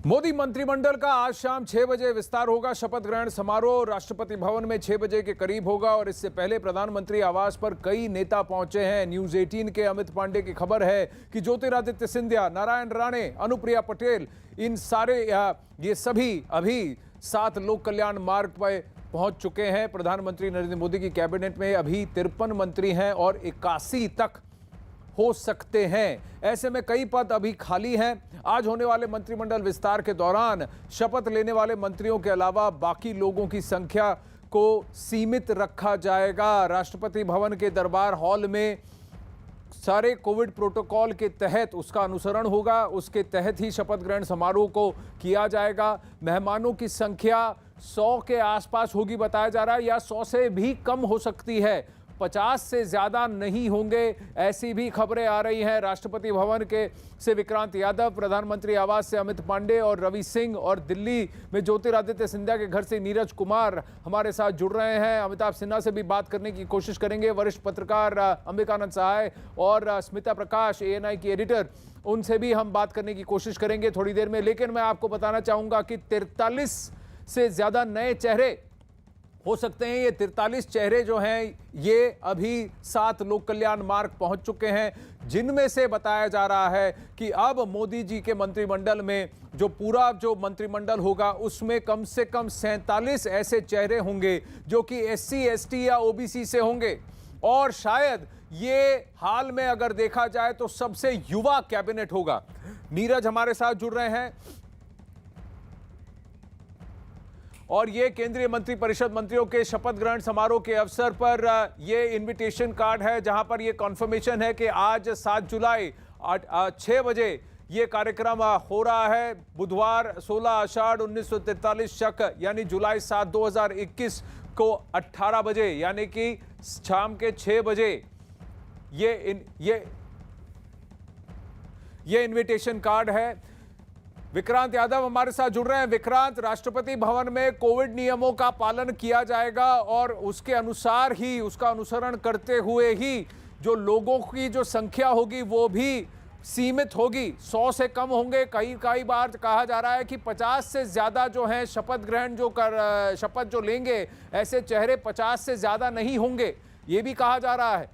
मोदी मंत्रिमंडल का आज शाम 6 बजे विस्तार होगा। शपथ ग्रहण समारोह राष्ट्रपति भवन में 6 बजे के करीब होगा और इससे पहले प्रधानमंत्री आवास पर कई नेता पहुंचे हैं। न्यूज 18 के अमित पांडे की खबर है कि ज्योतिरादित्य सिंधिया, नारायण राणे, अनुप्रिया पटेल, इन सारे ये सभी अभी 7 लोक कल्याण मार्ग पर पहुंच चुके हैं। प्रधानमंत्री नरेंद्र मोदी की कैबिनेट में अभी 53 मंत्री हैं और 81 तक हो सकते हैं। ऐसे में कई पद अभी खाली हैं। आज होने वाले मंत्रिमंडल विस्तार के दौरान शपथ लेने वाले मंत्रियों के अलावा बाकी लोगों की संख्या को सीमित रखा जाएगा। राष्ट्रपति भवन के दरबार हॉल में सारे कोविड प्रोटोकॉल के तहत उसका अनुसरण होगा। उसके तहत ही शपथ ग्रहण समारोह को किया जाएगा। मेहमानों की संख्या 100 के आसपास होगी बताया जा रहा है, या 100 से भी कम हो सकती है। 50 से ज्यादा नहीं होंगे, ऐसी भी खबरें आ रही हैं। राष्ट्रपति भवन के से विक्रांत यादव, प्रधानमंत्री आवास से अमित पांडे और रवि सिंह, और दिल्ली में ज्योतिरादित्य सिंधिया के घर से नीरज कुमार हमारे साथ जुड़ रहे हैं। अमिताभ सिन्हा से भी बात करने की कोशिश करेंगे। वरिष्ठ पत्रकार अंबिकानंद सहाय और स्मिता प्रकाश, ANI की एडिटर, उनसे भी हम बात करने की कोशिश करेंगे थोड़ी देर में। लेकिन मैं आपको बताना चाहूंगा कि 43 से ज्यादा नए चेहरे हो सकते हैं। ये 43 चेहरे जो हैं ये अभी 7 लोक कल्याण मार्ग पहुंच चुके हैं, जिनमें से बताया जा रहा है कि अब मोदी जी के मंत्रिमंडल में जो मंत्रिमंडल होगा उसमें कम से कम 47 ऐसे चेहरे होंगे जो कि SC, ST या OBC से होंगे। और शायद ये हाल में अगर देखा जाए तो सबसे युवा कैबिनेट होगा। नीरज हमारे साथ जुड़ रहे हैं और ये केंद्रीय मंत्रिपरिषद मंत्रियों के शपथ ग्रहण समारोह के अवसर पर ये इनविटेशन कार्ड है, जहां पर ये कॉन्फर्मेशन है कि आज 7 जुलाई 6 बजे ये कार्यक्रम हो रहा है। बुधवार 16 आषाढ़ 1943 शक यानी जुलाई 7 2021 को 18 बजे यानी कि शाम के 6 बजे ये इनविटेशन कार्ड है। विक्रांत यादव हमारे साथ जुड़ रहे हैं। विक्रांत, राष्ट्रपति भवन में कोविड नियमों का पालन किया जाएगा और उसके अनुसार ही, उसका अनुसरण करते हुए ही जो लोगों की जो संख्या होगी वो भी सीमित होगी। 100 से कम होंगे। कई बार कहा जा रहा है कि 50 से ज्यादा जो हैं शपथ जो लेंगे, ऐसे चेहरे 50 से ज्यादा नहीं होंगे, ये भी कहा जा रहा है।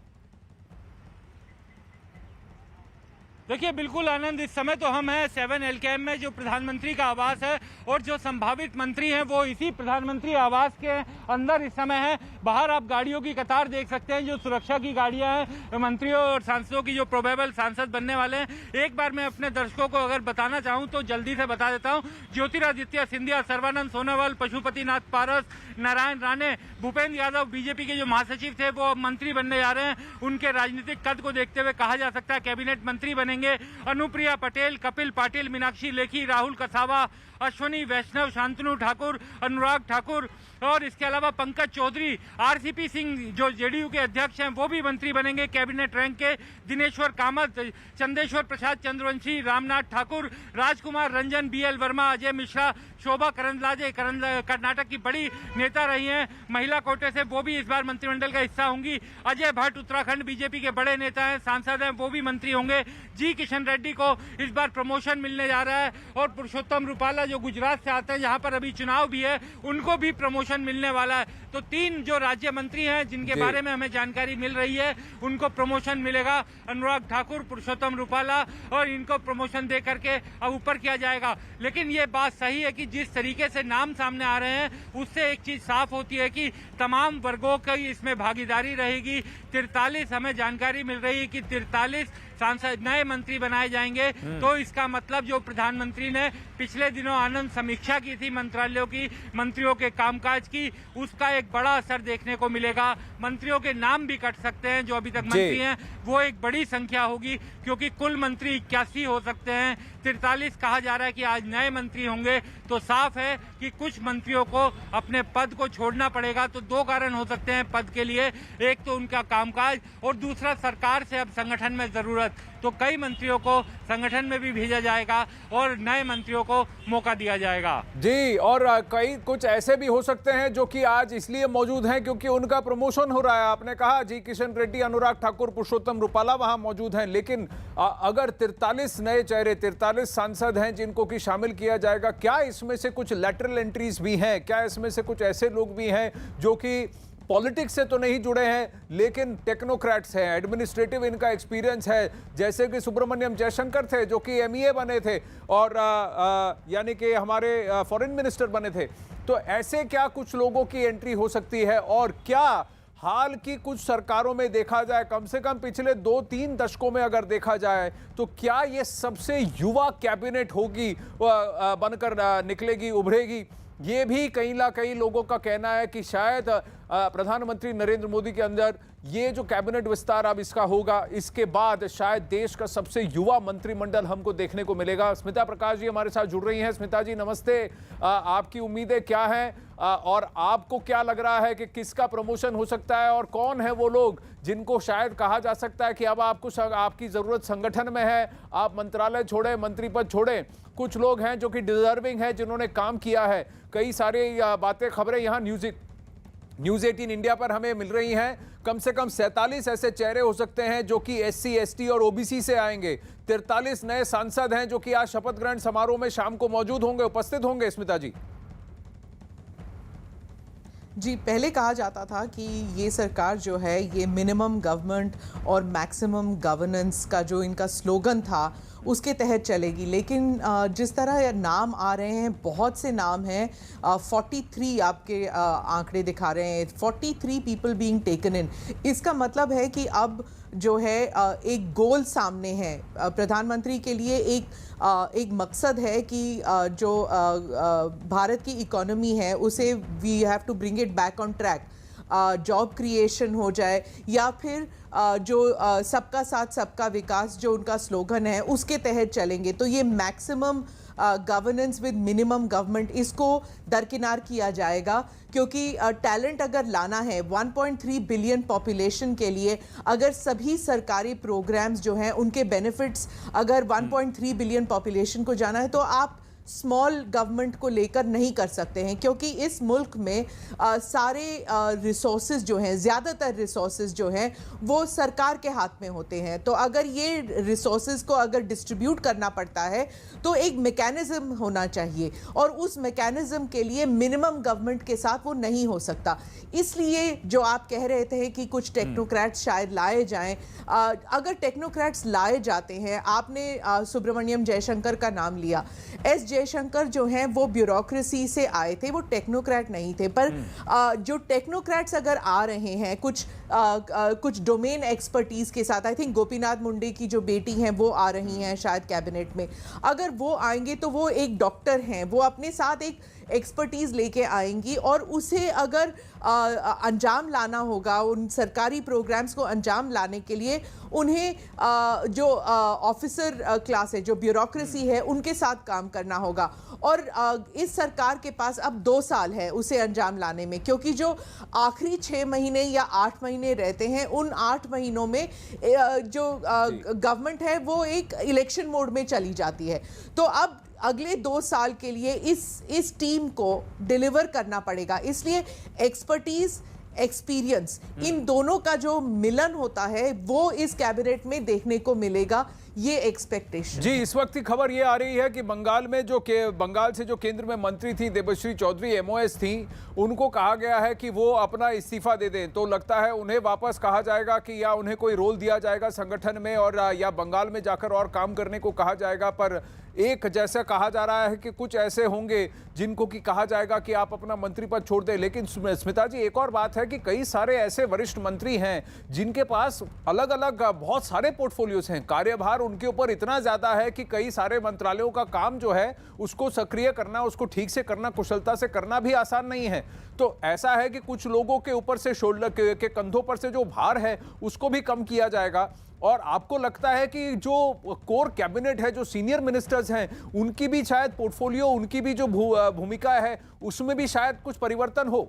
देखिए बिल्कुल आनंद, इस समय तो हम हैं 7 LKM में, जो प्रधानमंत्री का आवास है, और जो संभावित मंत्री हैं वो इसी प्रधानमंत्री आवास के अंदर इस समय है। बाहर आप गाड़ियों की कतार देख सकते हैं, जो सुरक्षा की गाड़ियां हैं मंत्रियों और सांसदों की, जो प्रोबेबल सांसद बनने वाले हैं। एक बार मैं अपने दर्शकों को अगर बताना चाहूँ तो जल्दी से बता देता हूँ। ज्योतिरादित्य सिंधिया, सर्बानंद सोनोवाल, पशुपतिनाथ पारस, नारायण राणे, भूपेंद्र यादव, बीजेपी के जो महासचिव थे वो अब मंत्री बनने जा रहे हैं। उनके राजनीतिक कद को देखते हुए कहा जा सकता है कैबिनेट मंत्री बनेंगे। अनुप्रिया पटेल, कपिल पाटिल, मीनाक्षी लेखी, राहुल कसावा, अश्वनी वैष्णव, शांतनु ठाकुर, अनुराग ठाकुर, और इसके अलावा पंकज चौधरी, RCP सिंह जो JDU के अध्यक्ष हैं वो भी मंत्री बनेंगे कैबिनेट रैंक के। दिनेश्वर कामत, चंदेश्वर प्रसाद चंद्रवंशी, रामनाथ ठाकुर, राजकुमार रंजन, BL वर्मा, अजय मिश्रा, शोभा करंदलाजे कर्नाटक की बड़ी नेता रही हैं महिला कोटे से, वो भी इस बार मंत्रिमंडल का हिस्सा होंगी। अजय भट्ट उत्तराखंड बीजेपी के बड़े नेता हैं, सांसद हैं, वो भी मंत्री होंगे। जी किशन रेड्डी को इस बार प्रमोशन मिलने जा रहा है, और पुरुषोत्तम रूपाला जो गुजरात से आते हैं, जहां पर अभी चुनाव भी है, उनको भी प्रमोशन मिलने वाला है। तो 3 जो राज्य मंत्री हैं जिनके बारे में हमें जानकारी मिल रही है, उनको प्रमोशन मिलेगा। अनुराग ठाकुर, पुरुषोत्तम रूपाला, और इनको प्रमोशन दे करके अब ऊपर किया जाएगा। लेकिन ये बात सही है कि जिस तरीके से नाम सामने आ रहे हैं उससे एक चीज साफ होती है कि तमाम वर्गों की इसमें भागीदारी रहेगी। 43 हमें जानकारी मिल रही है कि 43 सांसद नए मंत्री बनाए जाएंगे। तो इसका मतलब जो प्रधानमंत्री ने पिछले दिनों आनंद समीक्षा की थी मंत्रालयों की, मंत्रियों के कामकाज की, उसका एक बड़ा असर देखने को मिलेगा। मंत्रियों के नाम भी कट सकते हैं जो अभी तक मंत्री हैं, वो एक बड़ी संख्या होगी, क्योंकि कुल मंत्री 81 हो सकते हैं। 43 कहा जा रहा है कि आज नए मंत्री होंगे। तो साफ है कि कुछ मंत्रियों को अपने पद को छोड़ना पड़ेगा। तो 2 कारण हो सकते हैं पद के लिए, एक तो उनका कामकाज और दूसरा सरकार से अब संगठन में जरूरत। तो कई मंत्रियों को संगठन में भी भेजा जाएगा और नए मंत्रियों को मौका दिया जाएगा। जी, और कई कुछ ऐसे भी हो सकते हैं जो कि आज इसलिए मौजूद हैं क्योंकि उनका प्रमोशन हो रहा है। आपने कहा जी किशन रेड्डी, अनुराग ठाकुर, पुरुषोत्तम रूपाला वहां मौजूद हैं, लेकिन अगर 43 नए चेहरे, 43 सांसद हैं जिनको कि शामिल किया जाएगा, क्या इसमें से कुछ लैटरल एंट्रीज भी हैं? क्या इसमें से कुछ ऐसे लोग भी हैं जो कि पॉलिटिक्स से तो नहीं जुड़े हैं लेकिन टेक्नोक्रेट्स हैं, एडमिनिस्ट्रेटिव इनका एक्सपीरियंस है, जैसे कि सुब्रमण्यम जयशंकर थे जो कि एमईए बने थे और यानी कि हमारे फॉरेन मिनिस्टर बने थे। तो ऐसे क्या कुछ लोगों की एंट्री हो सकती है? और क्या हाल की कुछ सरकारों में देखा जाए, कम से कम पिछले 2-3 दशकों में अगर देखा जाए, तो क्या ये सबसे युवा कैबिनेट होगी, बनकर निकलेगी, उभरेगी? ये भी कहीं ना कहीं लोगों का कहना है कि शायद प्रधानमंत्री नरेंद्र मोदी के अंदर ये जो कैबिनेट विस्तार अब इसका होगा, इसके बाद शायद देश का सबसे युवा मंत्रिमंडल हमको देखने को मिलेगा। स्मिता प्रकाश जी हमारे साथ जुड़ रही हैं। स्मिता जी नमस्ते, आपकी उम्मीदें क्या हैं और आपको क्या लग रहा है कि किसका प्रमोशन हो सकता है और कौन है वो लोग जिनको शायद कहा जा सकता है कि अब आपकी जरूरत संगठन में है, आप मंत्रालय छोड़ें, मंत्री पद छोड़ें? कुछ लोग हैं जो कि डिजर्विंग है, जिन्होंने काम किया है। कई सारी बातें, खबरें यहाँ न्यूज़ 18 इंडिया पर हमें मिल रही हैं। कम से कम 47 ऐसे चेहरे हो सकते हैं जो कि SC, ST और OBC से आएंगे। 43 नए सांसद हैं जो कि आज शपथ ग्रहण समारोह में शाम को मौजूद होंगे, उपस्थित होंगे। स्मिता जी जी, पहले कहा जाता था कि ये सरकार जो है ये मिनिमम गवर्नमेंट और मैक्सिमम गवर्नेंस का जो इनका स्लोगन था उसके तहत चलेगी, लेकिन जिस तरह नाम आ रहे हैं, बहुत से नाम हैं, 43 आपके आंकड़े दिखा रहे हैं, 43 पीपल बीइंग टेकन इन। इसका मतलब है कि अब जो है एक गोल सामने है प्रधानमंत्री के लिए, एक मकसद है कि जो भारत की इकोनॉमी है उसे we have to bring it back on track, job creation हो जाए, या फिर जो सबका साथ सबका विकास जो उनका स्लोगन है उसके तहत चलेंगे। तो ये maximum governance with minimum government, इसको दरकिनार किया जाएगा, क्योंकि टैलेंट अगर लाना है 1.3 बिलियन पॉपुलेशन के लिए, अगर सभी सरकारी प्रोग्राम्स जो हैं उनके बेनिफिट्स अगर 1.3 बिलियन पॉपुलेशन को जाना है तो आप स्मॉल गवर्नमेंट को लेकर नहीं कर सकते हैं, क्योंकि इस मुल्क में सारे रिसोर्सेज जो हैं, ज़्यादातर रिसोर्सेज जो हैं वो सरकार के हाथ में होते हैं। तो अगर ये रिसोर्सेज को अगर डिस्ट्रीब्यूट करना पड़ता है तो एक मैकेनिज्म होना चाहिए, और उस मैकेनिज्म के लिए मिनिमम गवर्नमेंट के साथ वो नहीं हो सकता। इसलिए जो आप कह रहे थे कि कुछ टेक्नोक्रेट्स शायद लाए जाएं, अगर टेक्नोक्रेट्स लाए जाते हैं, आपने सुब्रमण्यम जयशंकर का नाम लिया, एस जयशंकर जो हैं वो ब्यूरोक्रेसी से आए थे, वो टेक्नोक्रेट नहीं थे। पर जो टेक्नोक्रेट्स अगर आ रहे हैं कुछ डोमेन एक्सपर्टीज के साथ, आई थिंक गोपीनाथ मुंडे की जो बेटी हैं वो आ रही हैं शायद कैबिनेट में, अगर वो आएंगे तो वो एक डॉक्टर हैं, वो अपने साथ एक एक्सपर्टीज़ लेके आएंगी, और उसे अगर अंजाम लाना होगा, उन सरकारी प्रोग्राम्स को अंजाम लाने के लिए उन्हें जो ऑफिसर क्लास है, जो ब्यूरोक्रेसी है, उनके साथ काम करना होगा। और इस सरकार के पास अब 2 साल है उसे अंजाम लाने में, क्योंकि जो आखिरी 6 महीने या 8 महीने रहते हैं, उन 8 महीनों में जो गवर्नमेंट है वो एक इलेक्शन मोड में चली जाती है। तो अब अगले 2 साल के लिए इस टीम को डिलीवर करना पड़ेगा, इसलिए एक्सपर्टीज, एक्सपीरियंस, इन दोनों का जो मिलन होता है वो इस कैबिनेट में देखने को मिलेगा, ये एक्सपेक्टेशन। जी, इस वक्त की खबर ये आ रही है कि बंगाल से जो केंद्र में मंत्री थी देबश्री चौधरी, MOS थी, उनको कहा गया है कि वो अपना इस्तीफा दे दें। तो लगता है उन्हें वापस कहा जाएगा कि या उन्हें कोई रोल दिया जाएगा संगठन में, और या बंगाल में जाकर और काम करने को कहा जाएगा। पर एक जैसा कहा जा रहा है कि कुछ ऐसे होंगे जिनको कि कहा जाएगा कि आप अपना मंत्री पद छोड़ दें। लेकिन स्मिता जी, एक और बात है कि कई सारे ऐसे वरिष्ठ मंत्री हैं जिनके पास अलग अलग बहुत सारे पोर्टफोलियोज हैं, कार्यभार उनके ऊपर इतना ज्यादा है कि कई सारे मंत्रालयों का काम जो है उसको सक्रिय करना, उसको ठीक से करना, कुशलता से करना भी आसान नहीं है। तो ऐसा है कि कुछ लोगों के ऊपर से, शोल्डर के कंधों पर से जो भार है उसको भी कम किया जाएगा। और आपको लगता है कि जो कोर कैबिनेट है, जो सीनियर मिनिस्टर्स हैं, उनकी भी शायद पोर्टफोलियो, उनकी भी जो भूमिका है उसमें भी शायद कुछ परिवर्तन हो,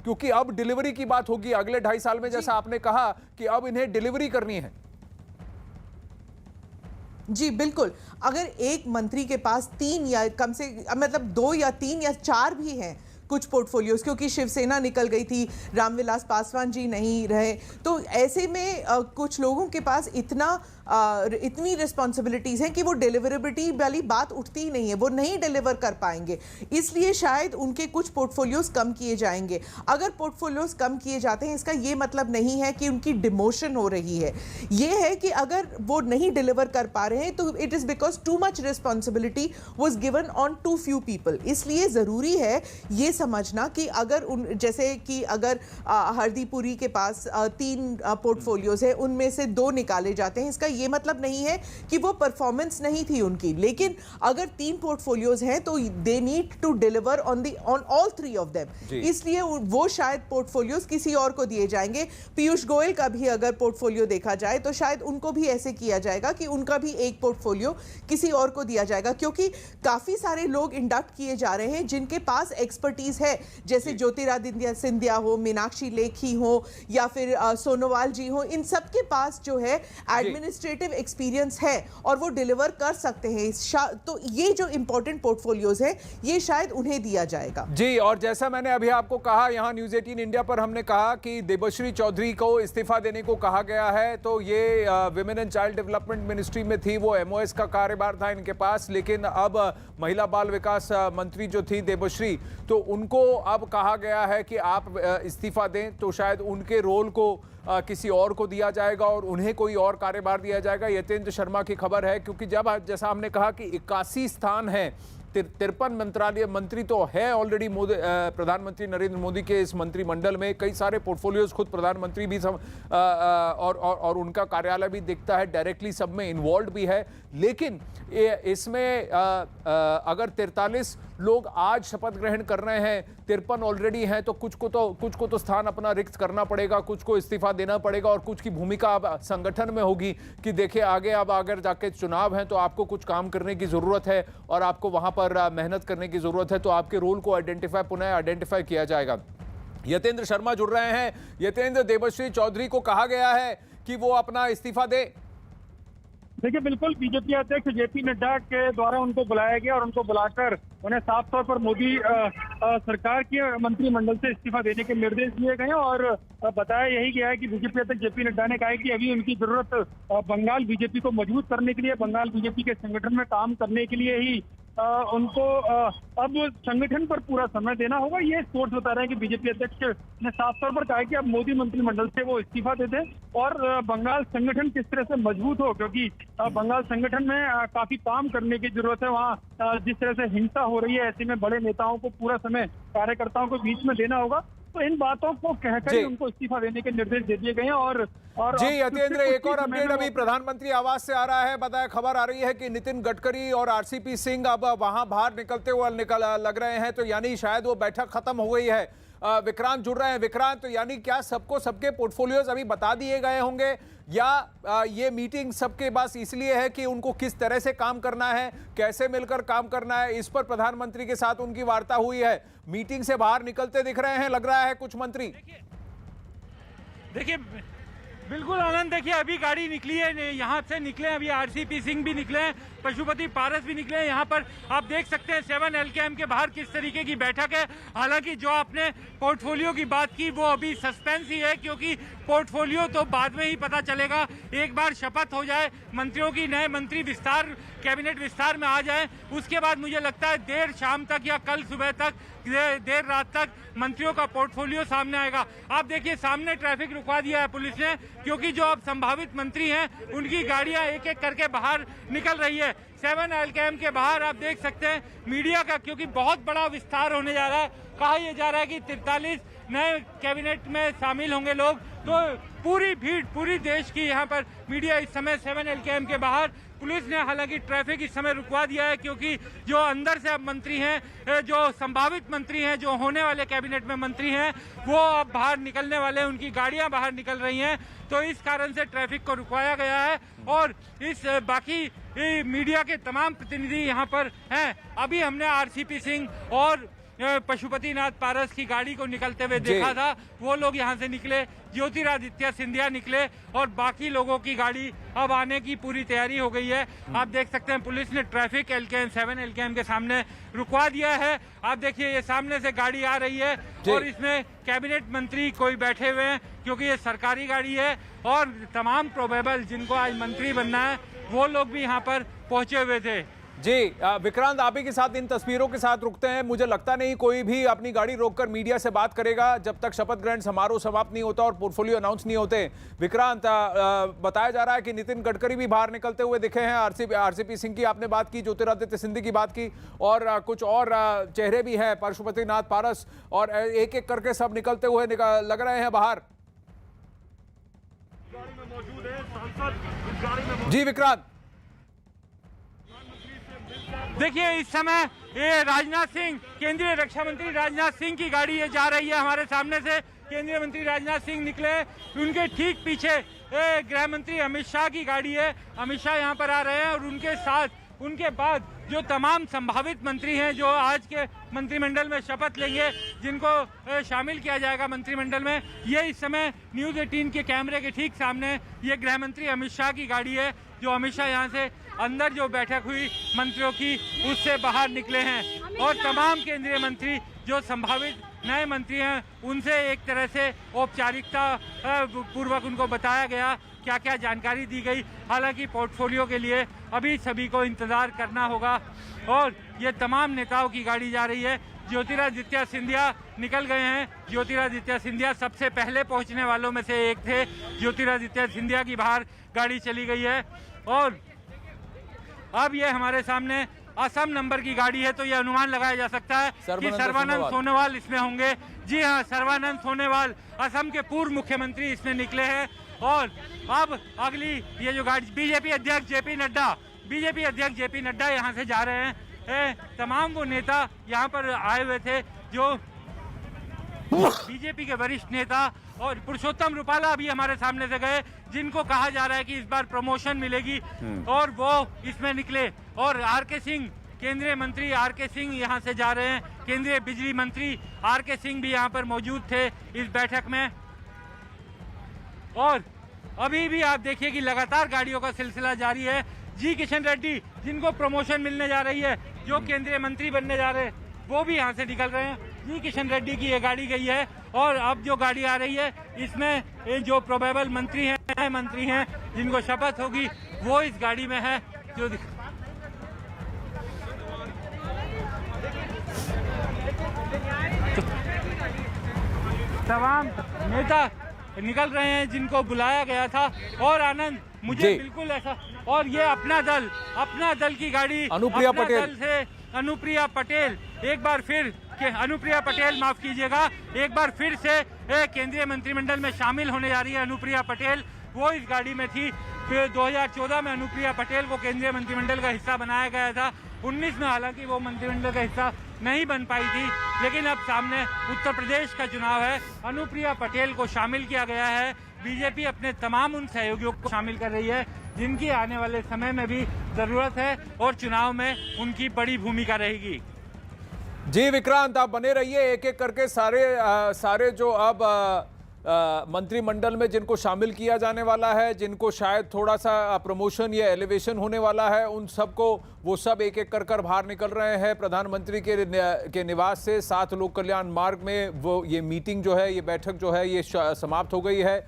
क्योंकि अब डिलीवरी की बात होगी अगले 2.5 साल में, जैसा आपने कहा कि अब इन्हें डिलीवरी करनी है। जी बिल्कुल। अगर एक मंत्री के पास 3 या कम से मतलब 2 या 3 या 4 भी हैं कुछ पोर्टफोलियोज, क्योंकि शिवसेना निकल गई थी, रामविलास पासवान जी नहीं रहे, तो ऐसे में कुछ लोगों के पास इतनी रिस्पॉन्सिबिलिटीज़ हैं कि वो डिलीवरेबिलिटी वाली बात उठती ही नहीं है, वो नहीं डिलीवर कर पाएंगे, इसलिए शायद उनके कुछ पोर्टफोलियोज कम किए जाएंगे। अगर पोर्टफोलियोज कम किए जाते हैं इसका ये मतलब नहीं है कि उनकी डिमोशन हो रही है, ये है कि अगर वो नहीं डिलीवर कर पा रहे हैं तो it is because too much responsibility was given on too few people. इसलिए ज़रूरी है ये समझना कि अगर जैसे कि अगर हरदीपुरी के पास 3 पोर्टफोलियोज है, उनमें से 2 निकाले जाते हैं, इसका ये मतलब नहीं है कि वो परफॉर्मेंस नहीं थी उनकी, लेकिन अगर 3 पोर्टफोलियोज हैं तो they need to deliver on all 3 of them, इसलिए वो शायद पोर्टफोलियोज किसी और को दिए जाएंगे। पीयूष गोयल का भी अगर पोर्टफोलियो देखा जाए तो शायद उनको भी ऐसे किया जाएगा कि उनका भी एक पोर्टफोलियो किसी और को दिया जाएगा, क्योंकि काफी सारे लोग इंडक्ट किए जा रहे हैं जिनके पास एक्सपर्टीज है, जैसे ज्योतिरादित्य सिंधिया हो, मीनाक्षी लेखी हो या फिर सोनोवाल जी हो, इन सब के पास जो है एडमिनिस्ट्रेटिव एक्सपीरियंस है और वो डिलीवर कर सकते हैं। तो ये जो इंपॉर्टेंट पोर्टफोलियोज है ये शायद उन्हें दिया जाएगा। जी, और जैसा मैंने अभी आपको कहा, यहाँ न्यूज़ 18 इंडिया पर हमने कहा कि देबश्री चौधरी को इस्तीफा देने को कहा गया है, तो ये women and child development ministry में थी, वो MOS का कार्यभार था इनके पास, लेकिन अब महिला बाल विकास मंत्री जो थी देबश्री, तो उनको अब कहा गया है कि आप इस्तीफा दें, तो शायद उनके रोल को किसी और को दिया जाएगा और उन्हें कोई और कार्यभार दिया जाएगा। यतेंद्र शर्मा की खबर है, क्योंकि जब जैसा हमने कहा कि 81 स्थान है, 53 मंत्रालय मंत्री तो है ऑलरेडी प्रधानमंत्री नरेंद्र मोदी के इस मंत्रिमंडल में, कई सारे पोर्टफोलियोज खुद प्रधानमंत्री भी और उनका कार्यालय भी दिखता है, डायरेक्टली सब में इन्वॉल्व भी है, लेकिन इसमें अगर 43 लोग आज शपथ ग्रहण कर रहे हैं, 53 ऑलरेडी हैं, तो कुछ को तो स्थान अपना रिक्त करना पड़ेगा, कुछ को इस्तीफा देना पड़ेगा और कुछ की भूमिका अब संगठन में होगी कि देखिए आगे अब अगर जाके चुनाव हैं तो आपको कुछ काम करने की जरूरत है और आपको वहां पर मेहनत करने की जरूरत है, तो आपके रोल को पुनः आइडेंटिफाई किया जाएगा। यतेंद्र शर्मा जुड़ रहे हैं। यतेंद्र, देबश्री चौधरी को कहा गया है कि वो अपना इस्तीफा दे। देखिए, बिल्कुल बीजेपी अध्यक्ष जेपी नड्डा के द्वारा उनको बुलाया गया और उनको बुलाकर उन्हें साफ तौर पर मोदी सरकार के मंत्रिमंडल से इस्तीफा देने के निर्देश दिए गए और बताया यही गया है कि बीजेपी अध्यक्ष जेपी नड्डा ने कहा है कि अभी उनकी जरूरत बंगाल बीजेपी को मजबूत करने के लिए, बंगाल बीजेपी के संगठन में काम करने के लिए ही उनको अब संगठन पर पूरा समय देना होगा। ये सोर्स बता रहे हैं कि बीजेपी अध्यक्ष ने साफ तौर पर कहा है कि अब मोदी मंत्रिमंडल से वो इस्तीफा दे दें और बंगाल संगठन किस तरह से मजबूत हो, क्योंकि बंगाल संगठन में काफी काम करने की जरूरत है। वहाँ जिस तरह से हिंसा हो रही है, ऐसे में बड़े नेताओं को पूरा समय कार्यकर्ताओं को बीच में देना होगा, तो इन बातों को कहकर ही उनको इस्तीफा देने के निर्देश दे दिए गए हैं। और जी यतेंद्र, एक और अपडेट अभी प्रधानमंत्री आवास से आ रहा है, बताया खबर आ रही है कि नितिन गडकरी और RCP सिंह अब वहां बाहर निकलते हुए लग रहे हैं, तो यानी शायद वो बैठक खत्म हो गई है। विक्रांत जुड़ रहे हैं। विक्रांत, तो यानी क्या सबको सबके पोर्टफोलियोज अभी बता दिए गए होंगे या ये मीटिंग सबके पास इसलिए है कि उनको किस तरह से काम करना है, कैसे मिलकर काम करना है, इस पर प्रधानमंत्री के साथ उनकी वार्ता हुई है? मीटिंग से बाहर निकलते दिख रहे हैं, लग रहा है कुछ मंत्री। देखिए बिल्कुल आनंद, देखिए अभी गाड़ी निकली है, यहाँ से निकले अभी RCP सिंह भी निकले हैं, पशुपति पारस भी निकले हैं। यहाँ पर आप देख सकते हैं 7 LKM के बाहर किस तरीके की बैठक है। हालांकि जो आपने पोर्टफोलियो की बात की वो अभी सस्पेंस ही है, क्योंकि पोर्टफोलियो तो बाद में ही पता चलेगा। एक बार शपथ हो जाए मंत्रियों की, नए मंत्री विस्तार कैबिनेट विस्तार में आ जाए, उसके बाद मुझे लगता है देर शाम तक या कल सुबह तक, देर रात तक मंत्रियों का पोर्टफोलियो सामने आएगा। आप देखिए सामने ट्रैफिक रुकवा दिया है पुलिस ने, क्योंकि जो अब संभावित मंत्री हैं उनकी गाड़ियां एक एक करके बाहर निकल रही है। 7 LKM के बाहर आप देख सकते हैं मीडिया का, क्योंकि बहुत बड़ा विस्तार होने जा रहा है। कहा यह जा रहा है कि 43 नए कैबिनेट में शामिल होंगे लोग, तो पूरी भीड़, पूरी देश की यहाँ पर मीडिया इस समय 7 LKM के बाहर। पुलिस ने हालांकि ट्रैफिक इस समय रुकवा दिया है, क्योंकि जो अंदर से अब मंत्री हैं, जो संभावित मंत्री हैं, जो होने वाले कैबिनेट में मंत्री हैं, वो अब बाहर निकलने वाले हैं, उनकी गाड़ियां बाहर निकल रही हैं, तो इस कारण से ट्रैफिक को रुकवाया गया है। और इस बाकी मीडिया के तमाम प्रतिनिधि यहाँ पर हैं। अभी हमने RCP सिंह और पशुपतिनाथ पारस की गाड़ी को निकलते हुए देखा था, वो लोग यहाँ से निकले। ज्योतिरादित्य सिंधिया निकले और बाकी लोगों की गाड़ी अब आने की पूरी तैयारी हो गई है। आप देख सकते हैं पुलिस ने ट्रैफिक LKM 7 LKM के सामने रुकवा दिया है। आप देखिए ये सामने से गाड़ी आ रही है और इसमें कैबिनेट मंत्री कोई बैठे हुए हैं, क्योंकि ये सरकारी गाड़ी है और तमाम प्रोबेबल जिनको आज मंत्री बनना है वो लोग भी यहाँ पर पहुंचे हुए थे। जी विक्रांत, आप ही के साथ इन तस्वीरों के साथ रुकते हैं। मुझे लगता नहीं कोई भी अपनी गाड़ी रोककर मीडिया से बात करेगा जब तक शपथ ग्रहण समारोह समाप्त नहीं होता और पोर्टफोलियो अनाउंस नहीं होते। विक्रांत, बताया जा रहा है कि नितिन गडकरी भी बाहर निकलते हुए दिखे हैं। आरसीपी सिंह की आपने बात की, ज्योतिरादित्य सिंधिया की बात की और कुछ और चेहरे भी हैं, पशुपतिनाथ पारस, और एक एक करके सब निकलते हुए लग रहे हैं बाहर। जी विक्रांत, देखिए इस समय ये राजनाथ सिंह, केंद्रीय रक्षा मंत्री राजनाथ सिंह की गाड़ी ये जा रही है हमारे सामने से। केंद्रीय मंत्री राजनाथ सिंह निकले, उनके ठीक पीछे गृह मंत्री अमित शाह की गाड़ी है। अमित शाह यहाँ पर आ रहे हैं और उनके साथ उनके बाद जो तमाम संभावित मंत्री हैं जो आज के मंत्रिमंडल में शपथ लेंगे, जिनको शामिल किया जाएगा मंत्रिमंडल में, ये इस समय न्यूज़ 18 के कैमरे के ठीक सामने ये गृह मंत्री अमित शाह की गाड़ी है। जो अमित शाह यहाँ से अंदर जो बैठक हुई मंत्रियों की उससे बाहर निकले हैं और तमाम केंद्रीय मंत्री जो संभावित नए मंत्री हैं उनसे एक तरह से औपचारिकता पूर्वक उनको बताया गया, क्या क्या जानकारी दी गई। हालांकि पोर्टफोलियो के लिए अभी सभी को इंतजार करना होगा और ये तमाम नेताओं की गाड़ी जा रही है। ज्योतिरादित्य सिंधिया निकल गए हैं। ज्योतिरादित्य सिंधिया सबसे पहले पहुंचने वालों में से एक थे। ज्योतिरादित्य सिंधिया की बाहर गाड़ी चली गई है और अब ये हमारे सामने असम नंबर की गाड़ी है, तो ये अनुमान लगाया जा सकता है कि सर्बानंद सोनोवाल इसमें होंगे। जी हाँ, सर्बानंद सोनोवाल असम के पूर्व मुख्यमंत्री इसमें निकले हैं। और अब अगली ये जो गाड़ी बीजेपी अध्यक्ष जेपी नड्डा यहाँ से जा रहे हैं। तमाम वो नेता यहाँ पर आए हुए थे जो बीजेपी के वरिष्ठ नेता, और पुरुषोत्तम रूपाला अभी हमारे सामने से गए, जिनको कहा जा रहा है कि इस बार प्रमोशन मिलेगी और वो इसमें निकले। और आरके सिंह, केंद्रीय मंत्री आरके सिंह यहाँ से जा रहे हैं। केंद्रीय बिजली मंत्री आरके सिंह भी यहाँ पर मौजूद थे इस बैठक में। और अभी भी आप देखिए कि लगातार गाड़ियों का सिलसिला जारी है। जी किशन रेड्डी, जिनको प्रमोशन मिलने जा रही है, जो केंद्रीय मंत्री बनने जा रहे हैं, वो भी यहाँ से निकल रहे हैं। जी किशन रेड्डी की ये गाड़ी गई है और अब जो गाड़ी आ रही है इसमें जो प्रोबेबल मंत्री हैं जिनको शपथ होगी वो इस गाड़ी में है। जो तमाम नेता निकल रहे हैं जिनको बुलाया गया था। और आनंद, मुझे बिल्कुल ऐसा, और ये अपना दल की गाड़ी अनुप्रिया पटेल से अनुप्रिया पटेल एक बार फिर अनुप्रिया पटेल माफ कीजिएगा, एक बार फिर से केंद्रीय मंत्रिमंडल में शामिल होने जा रही है अनुप्रिया पटेल। वो इस गाड़ी में थी। फिर 2014 में अनुप्रिया पटेल को केंद्रीय मंत्रिमंडल का हिस्सा बनाया गया था। 19 में हालांकि वो मंत्रिमंडल का हिस्सा नहीं बन पाई थी, लेकिन अब सामने उत्तर प्रदेश का चुनाव है। अनुप्रिया पटेल को शामिल किया गया है। बीजेपी अपने तमाम उन सहयोगियों को शामिल कर रही है जिनकी आने वाले समय में भी जरूरत है और चुनाव में उनकी बड़ी भूमिका रहेगी। जी विक्रांत, आप बने रहिए। एक एक करके सारे जो अब मंत्रिमंडल में जिनको शामिल किया जाने वाला है, जिनको शायद थोड़ा सा प्रमोशन या एलिवेशन होने वाला है, उन सबको वो सब एक एक कर बाहर निकल रहे हैं प्रधानमंत्री के निवास से। 7 लोक कल्याण मार्ग में वो ये मीटिंग जो है, ये बैठक जो है, ये समाप्त हो गई है।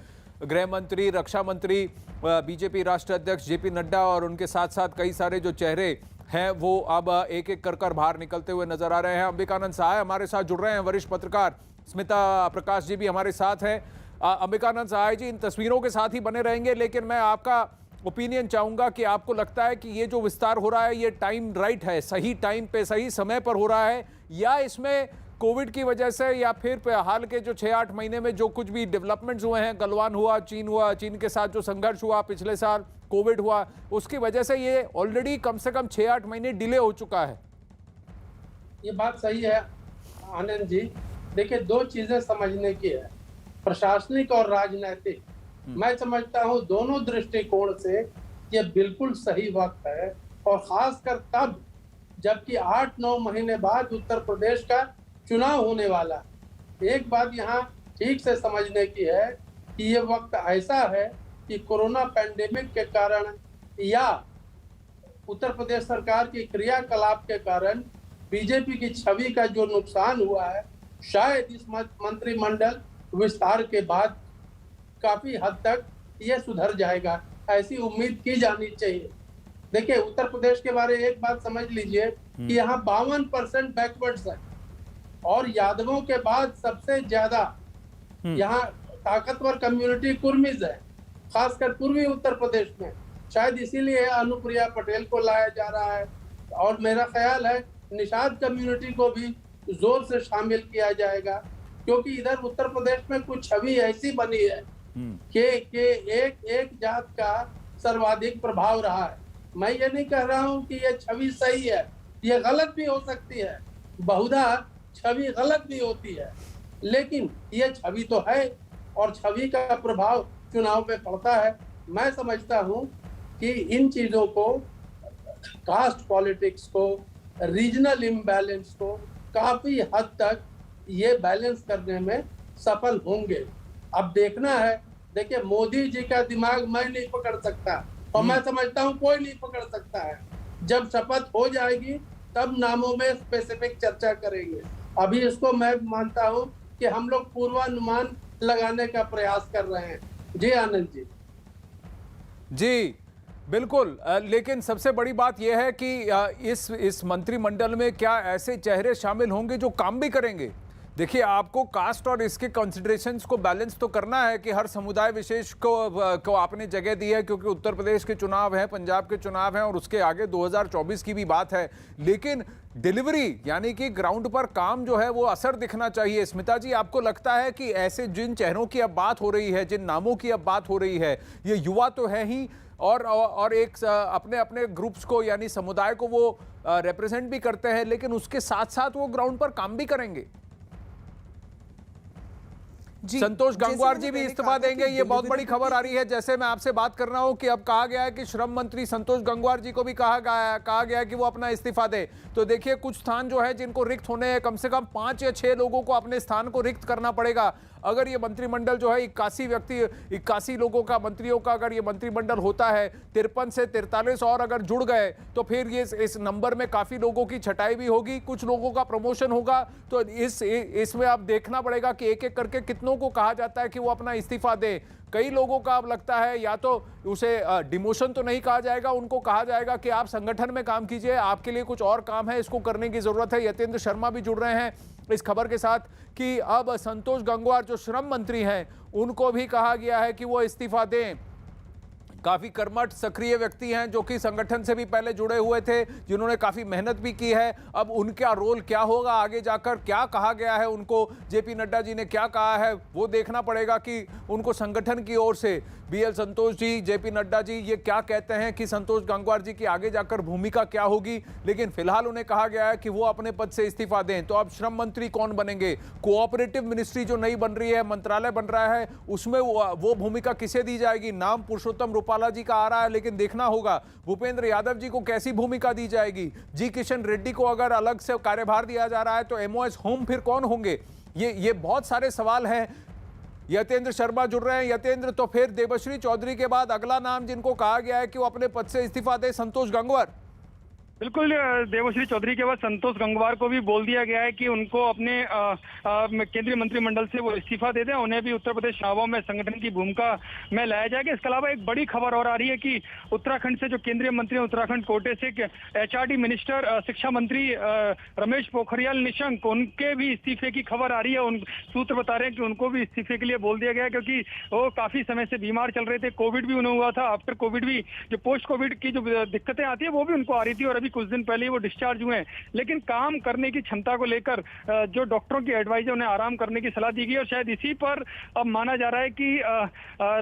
गृह मंत्री, रक्षा मंत्री, बीजेपी राष्ट्रीय अध्यक्ष जेपी नड्डा और उनके साथ साथ कई सारे जो चेहरे हैं वो अब एक एक कर बाहर निकलते हुए नजर आ रहे हैं। अंबिकानंद सहाय हमारे साथ जुड़ रहे हैं, वरिष्ठ पत्रकार स्मिता प्रकाश जी भी हमारे साथ हैं। अंबिकानंद सहाय जी इन तस्वीरों के साथ ही बने रहेंगे, लेकिन मैं आपका ओपिनियन चाहूंगा कि आपको लगता है कि ये जो विस्तार हो रहा है ये टाइम राइट है, सही टाइम पे सही समय पर हो रहा है, या इसमें कोविड की वजह से या फिर हाल के जो 6-8 महीने में जो कुछ भी डेवलपमेंट्स हुए हैं, गलवान हुआ, चीन के साथ जो संघर्ष हुआ, पिछले साल कोविड हुआ, उसकी वजह से ये ऑलरेडी कम से कम 6-8 महीने डिले हो चुका है? ये बात सही है आनंद जी। देखिए, 2 चीजें समझने की है, प्रशासनिक और राजनीतिक। मैं समझता हूँ दोनों दृष्टिकोण से ये बिल्कुल सही वक्त है, और खासकर तब जबकि 8-9 महीने बाद उत्तर प्रदेश का चुनाव होने वाला। एक बात यहाँ ठीक से समझने की है कि ये वक्त ऐसा है कि कोरोना पैंडेमिक के कारण या उत्तर प्रदेश सरकार की क्रियाकलाप के कारण बीजेपी की छवि का जो नुकसान हुआ है, शायद इस मंत्रिमंडल विस्तार के बाद काफी हद तक ये सुधर जाएगा, ऐसी उम्मीद की जानी चाहिए। देखिए, उत्तर प्रदेश के बारे में एक बात समझ लीजिए कि यहाँ 52% बैकवर्ड्स है और यादवों के बाद सबसे ज्यादा यहाँ ताकतवर कम्युनिटी कुर्मीज है, खासकर पूर्वी उत्तर प्रदेश में। शायद इसीलिए अनुप्रिया पटेल को लाया जा रहा है और मेरा ख्याल है निषाद कम्युनिटी को भी जोर से शामिल किया जाएगा, क्योंकि इधर उत्तर प्रदेश में कुछ छवि ऐसी बनी है कि एक जात का सर्वाधिक प्रभाव रहा है। मैं ये नहीं कह रहा हूँ कि ये छवि सही है, ये गलत भी हो सकती है, बहुधा छवि गलत भी होती है, लेकिन ये छवि तो है और छवि का प्रभाव चुनाव में पड़ता है। मैं समझता हूँ कि इन चीजों को, कास्ट पॉलिटिक्स को, रीजनल इम्बैलेंस को काफी हद तक ये बैलेंस करने में सफल होंगे। अब देखना है। देखिए, मोदी जी का दिमाग मैं नहीं पकड़ सकता और मैं समझता हूँ कोई नहीं पकड़ सकता है। जब शपथ हो जाएगी तब नामों में स्पेसिफिक चर्चा करेंगे। अभी इसको मैं मानता हूँ कि हम लोग पूर्वानुमान लगाने का प्रयास कर रहे हैं। जी आनंद जी। जी बिल्कुल, लेकिन सबसे बड़ी बात यह है कि इस मंत्रिमंडल में क्या ऐसे चेहरे शामिल होंगे जो काम भी करेंगे। देखिए, आपको कास्ट और इसके कंसिडरेशंस को बैलेंस तो करना है कि हर समुदाय विशेष को आपने जगह दी है, क्योंकि उत्तर प्रदेश के चुनाव हैं, पंजाब के चुनाव हैं और उसके आगे 2024 की भी बात है। लेकिन डिलीवरी यानी कि ग्राउंड पर काम जो है वो असर दिखना चाहिए। स्मिता जी, आपको लगता है कि ऐसे जिन चेहरों की अब बात हो रही है, जिन नामों की अब बात हो रही है, ये युवा तो है ही और एक अपने अपने ग्रुप्स को यानी समुदाय को वो रिप्रेजेंट भी करते हैं, लेकिन उसके साथ साथ वो ग्राउंड पर काम भी करेंगे। संतोष गंगवार जी भी इस्तीफा देंगे, ये बहुत बड़ी खबर आ रही है। जैसे मैं आपसे बात कर रहा हूं कि अब कहा गया है कि श्रम मंत्री संतोष गंगवार जी को भी कहा गया है कि वो अपना इस्तीफा दे। तो देखिए, कुछ स्थान जो है जिनको रिक्त होने हैं, कम से कम 5 या 6 लोगों को अपने स्थान को रिक्त करना पड़ेगा। अगर ये मंत्रिमंडल जो है 81 लोगों का, मंत्रियों का अगर ये मंत्रिमंडल होता है, 53 से 43 और अगर जुड़ गए तो फिर ये इस नंबर में काफी लोगों की छटाई भी होगी, कुछ लोगों का प्रमोशन होगा। तो इसमें अब देखना पड़ेगा कि एक एक करके कितनों को कहा जाता है कि वो अपना इस्तीफा दे। कई लोगों का अब लगता है या तो उसे डिमोशन तो नहीं कहा जाएगा, उनको कहा जाएगा कि आप संगठन में काम कीजिए, आपके लिए कुछ और काम है, इसको करने की जरूरत है। यतेंद्र शर्मा भी जुड़ रहे हैं इस खबर के साथ कि अब संतोष गंगवार जो श्रम मंत्री हैं उनको भी कहा गया है कि वो इस्तीफा दें। काफी कर्मठ सक्रिय व्यक्ति हैं जो कि संगठन से भी पहले जुड़े हुए थे, जिन्होंने काफी मेहनत भी की है। अब उनका रोल क्या होगा आगे जाकर, क्या कहा गया है उनको, जेपी नड्डा जी ने क्या कहा है, वो देखना पड़ेगा कि उनको संगठन की ओर से बीएल संतोष जी, जेपी नड्डा जी ये क्या कहते हैं कि संतोष गंगवार जी की आगे जाकर भूमिका क्या होगी। लेकिन फिलहाल उन्हें कहा गया है कि वो अपने पद से इस्तीफा दें। तो अब श्रम मंत्री कौन बनेंगे, कोऑपरेटिव मिनिस्ट्री जो नई बन रही है, मंत्रालय बन रहा है, उसमें वो भूमिका किसे दी जाएगी। नाम पुरुषोत्तम रूपाला जी का आ रहा है, लेकिन देखना होगा भूपेंद्र यादव जी को कैसी भूमिका दी जाएगी। जी किशन रेड्डी को अगर अलग से कार्यभार दिया जा रहा है तो एमओएस होम फिर कौन होंगे। ये बहुत सारे सवाल हैं। यतेंद्र शर्मा जुड़ रहे हैं। यतेंद्र, तो फिर देबश्री चौधरी के बाद अगला नाम जिनको कहा गया है कि वो अपने पद से इस्तीफा दे, संतोष गंगवार। बिल्कुल, देवश्री चौधरी के बाद संतोष गंगवार को भी बोल दिया गया है कि उनको अपने केंद्रीय मंत्रिमंडल से वो इस्तीफा दे दें, उन्हें भी उत्तर प्रदेश चुनावों में संगठन की भूमिका में लाया जाएगा। इसके अलावा एक बड़ी खबर और आ रही है कि उत्तराखंड से जो केंद्रीय मंत्री हैं, उत्तराखंड कोटे से एचआरडी मिनिस्टर, शिक्षा मंत्री रमेश पोखरियाल निशंक, उनके भी इस्तीफे की खबर आ रही है। उन सूत्र बता रहे हैं कि उनको भी इस्तीफे के लिए बोल दिया गया है, क्योंकि वो काफी समय से बीमार चल रहे थे। कोविड भी उन्हें हुआ था, आफ्टर कोविड भी जो पोस्ट कोविड की जो दिक्कतें आती है वो भी उनको आ रही थी और अभी कुछ दिन पहले वो डिस्चार्ज हुए हैं। लेकिन काम करने की क्षमता को लेकर जो डॉक्टरों की एडवाइस है, उन्हें आराम करने की सलाह दी गई और शायद इसी पर अब माना जा रहा है कि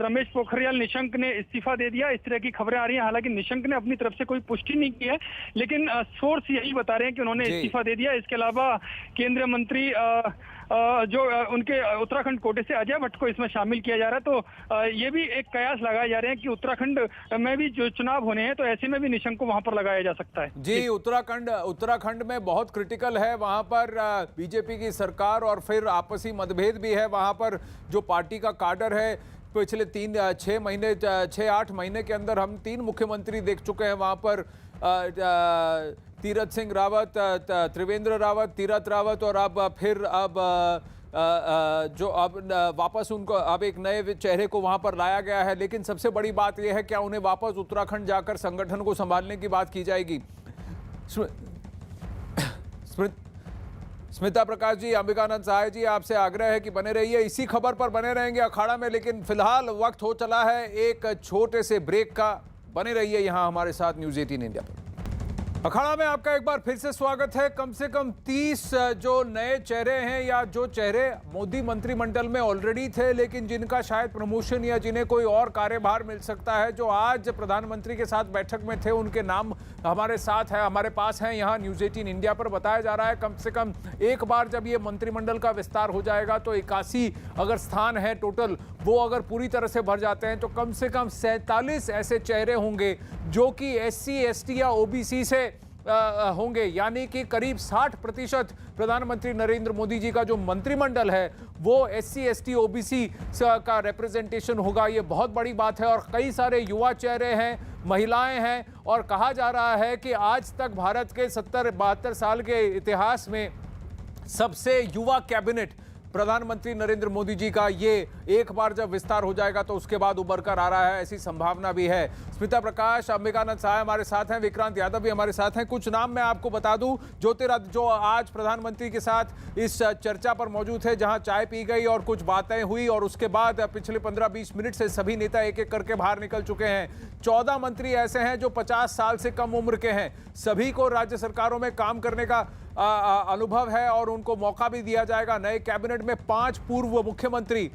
रमेश पोखरियाल निशंक ने इस्तीफा दे दिया। इस तरह की खबरें आ रही हैं। हालांकि निशंक ने अपनी तरफ से कोई पुष्टि नहीं की है, लेकिन सोर्स यही बता रहे हैं कि उन्होंने इस्तीफा दे दिया। इसके अलावा केंद्रीय मंत्री जो उनके उत्तराखंड कोटे से अजय भट्ट को इसमें शामिल किया जा रहा है। तो ये भी एक कयास लगाए जा रहे हैं कि उत्तराखंड में भी जो चुनाव होने हैं तो ऐसे में भी निशंक को वहां पर लगाया जा सकता है। जी, उत्तराखंड में बहुत क्रिटिकल है, वहां पर बीजेपी की सरकार और फिर आपसी मतभेद भी है। वहां पर जो पार्टी का काडर है, पिछले 6-8 महीने के अंदर हम 3 मुख्यमंत्री देख चुके हैं। वहां पर तीरथ सिंह रावत, त्रिवेंद्र रावत, तीरथ रावत और अब फिर जो अब वापस उनको अब एक नए चेहरे को वहां पर लाया गया है। लेकिन सबसे बड़ी बात यह है, क्या उन्हें वापस उत्तराखंड जाकर संगठन को संभालने की बात की जाएगी? स्मिता प्रकाश जी, अंबिकानंद सहाय जी, आपसे आग्रह है कि बने रहिए, इसी खबर पर बने रहेंगे अखाड़ा में। लेकिन फिलहाल वक्त हो चला है एक छोटे से ब्रेक का। बने रहिए यहां हमारे साथ न्यूज़ 18 इंडिया पर। अखाड़ा में आपका एक बार फिर से स्वागत है। कम से कम 30 जो नए चेहरे हैं या जो चेहरे मोदी मंत्रिमंडल में ऑलरेडी थे लेकिन जिनका शायद प्रमोशन या जिन्हें कोई और कार्यभार मिल सकता है, जो आज प्रधानमंत्री के साथ बैठक में थे, उनके नाम हमारे साथ है, हमारे पास हैं यहाँ न्यूज़ 18 इंडिया पर। बताया जा रहा है कम से कम एक बार जब ये मंत्रिमंडल का विस्तार हो जाएगा तो 81 अगर स्थान है टोटल, वो अगर पूरी तरह से भर जाते हैं तो कम से कम 47 ऐसे चेहरे होंगे जो कि SC, ST या OBC से होंगे। यानी कि करीब 60% प्रधानमंत्री नरेंद्र मोदी जी का जो मंत्रिमंडल है वो SC, ST, OBC का रिप्रेजेंटेशन होगा। ये बहुत बड़ी बात है और कई सारे युवा चेहरे हैं, महिलाएं हैं और कहा जा रहा है कि आज तक भारत के 70-72 साल के इतिहास में सबसे युवा कैबिनेट प्रधानमंत्री नरेंद्र मोदी जी का ये एक बार जब विस्तार हो जाएगा तो उसके बाद उभर कर आ रहा है, ऐसी संभावना भी है। स्मिता प्रकाश, अंबिकानंद सहाय हमारे साथ हैं, विक्रांत यादव भी हमारे साथ हैं। कुछ नाम मैं आपको बता दूं जो आज प्रधानमंत्री के साथ इस चर्चा पर मौजूद है, जहां चाय पी गई और कुछ बातें हुई और उसके बाद पिछले 15-20 मिनट से सभी नेता एक एक करके बाहर निकल चुके हैं। 14 मंत्री ऐसे हैं जो 50 साल से कम उम्र के हैं। सभी को राज्य सरकारों में काम करने का अनुभव है और उनको मौका भी दिया जाएगा। नए कैबिनेट में 5 पूर्व मुख्यमंत्री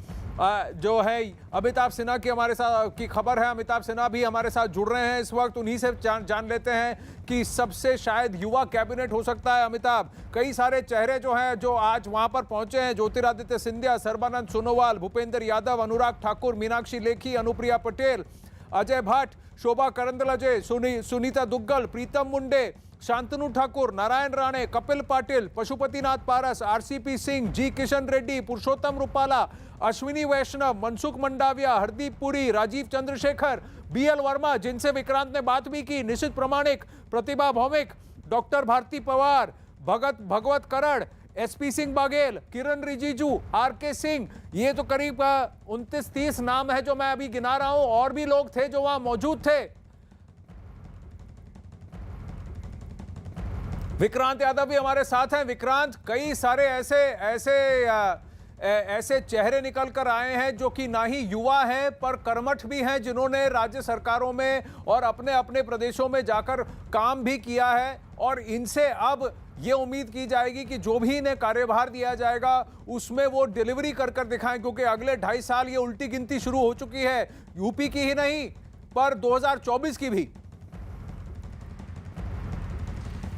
जो है, अमिताभ सिन्हा की हमारे साथ की खबर है, अमिताभ सिन्हा भी हमारे साथ जुड़ रहे हैं इस वक्त। उन्हीं से जान लेते हैं कि सबसे शायद युवा कैबिनेट हो सकता है। अमिताभ, कई सारे चेहरे जो हैं जो आज वहां पर पहुंचे हैं, ज्योतिरादित्य सिंधिया, सर्बानंद सोनोवाल, भूपेंद्र यादव, अनुराग ठाकुर, मीनाक्षी लेखी, अनुप्रिया पटेल, अजय भट्ट, शोभा करंदलाजे, सुनीता दुग्गल, प्रीतम मुंडे, शांतनु ठाकुर, नारायण राणे, कपिल पाटिल, पशुपतिनाथ पारस, RCP सिंह, जी किशन रेड्डी, पुरुषोत्तम रूपाला, अश्विनी वैष्णव, मनसुख मंडाविया, हरदीप पुरी, राजीव चंद्रशेखर, BL वर्मा, जिनसे विक्रांत ने बात भी की, निशित प्रमाणिक, प्रतिभा भौमिक, डॉक्टर भारती पवार, भगवत करण, SP सिंह बाघेल, किरण रिजिजू, RK सिंह। ये तो करीब 29-30 नाम है जो मैं अभी गिना रहा हूं। और भी लोग थे जो वहां मौजूद थे। विक्रांत यादव भी हमारे साथ हैं। विक्रांत, कई सारे ऐसे चेहरे निकल कर आए हैं जो कि ना ही युवा हैं पर कर्मठ भी हैं, जिन्होंने राज्य सरकारों में और अपने अपने प्रदेशों में जाकर काम भी किया है। और इनसे अब ये उम्मीद की जाएगी कि जो भी इन्हें कार्यभार दिया जाएगा उसमें वो डिलीवरी कर दिखाएं, क्योंकि अगले 2.5 साल ये उल्टी गिनती शुरू हो चुकी है, यूपी की ही नहीं पर 2024 की भी।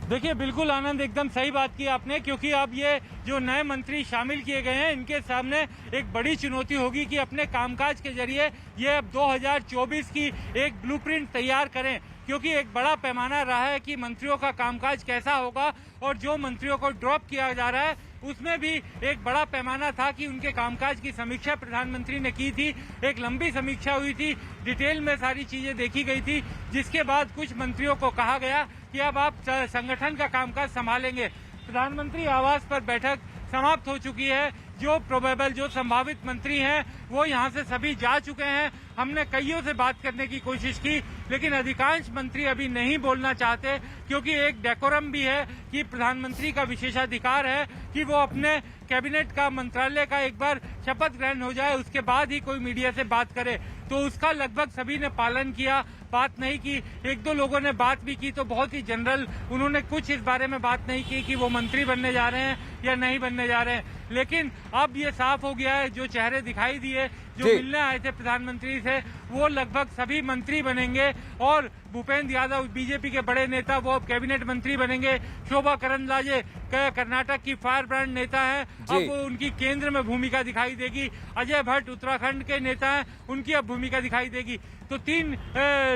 देखिए, बिल्कुल आनंद, एकदम सही बात की आपने, क्योंकि अब ये जो नए मंत्री शामिल किए गए हैं इनके सामने एक बड़ी चुनौती होगी कि अपने कामकाज के जरिए ये अब 2024 की एक ब्लूप्रिंट तैयार करें, क्योंकि एक बड़ा पैमाना रहा है कि मंत्रियों का कामकाज कैसा होगा और जो मंत्रियों को ड्रॉप किया जा रहा है उसमें भी एक बड़ा पैमाना था कि उनके कामकाज की समीक्षा प्रधानमंत्री ने की थी। एक लंबी समीक्षा हुई थी, डिटेल में सारी चीजें देखी गई थी, जिसके बाद कुछ मंत्रियों को कहा गया कि अब आप संगठन का कामकाज संभालेंगे। प्रधानमंत्री आवास पर बैठक समाप्त हो चुकी है। जो संभावित मंत्री हैं वो यहाँ से सभी जा चुके हैं। हमने कईयों से बात करने की कोशिश की, लेकिन अधिकांश मंत्री अभी नहीं बोलना चाहते, क्योंकि एक डेकोरम भी है कि प्रधानमंत्री का विशेषाधिकार है कि वो अपने कैबिनेट का, मंत्रालय का एक बार शपथ ग्रहण हो जाए, उसके बाद ही कोई मीडिया से बात करे। तो उसका लगभग सभी ने पालन किया, बात नहीं की। 1-2 लोगों ने बात भी की तो बहुत ही जनरल, उन्होंने कुछ इस बारे में बात नहीं की कि वो मंत्री बनने जा रहे हैं या नहीं बनने जा रहे हैं। लेकिन अब ये साफ हो गया है, जो चेहरे दिखाई दिए जो जी। मिलने आए थे प्रधानमंत्री से वो लगभग सभी मंत्री बनेंगे और भूपेंद्र यादव बीजेपी के बड़े नेता वो अब कैबिनेट मंत्री बनेंगे। शोभा करंदलाजे कर्नाटक की फायर ब्रांड नेता है, जी। अब उनकी केंद्र में भूमिका दिखाई देगी। अजय भट्ट उत्तराखंड के नेता हैं, उनकी अब भूमिका दिखाई देगी। तो 3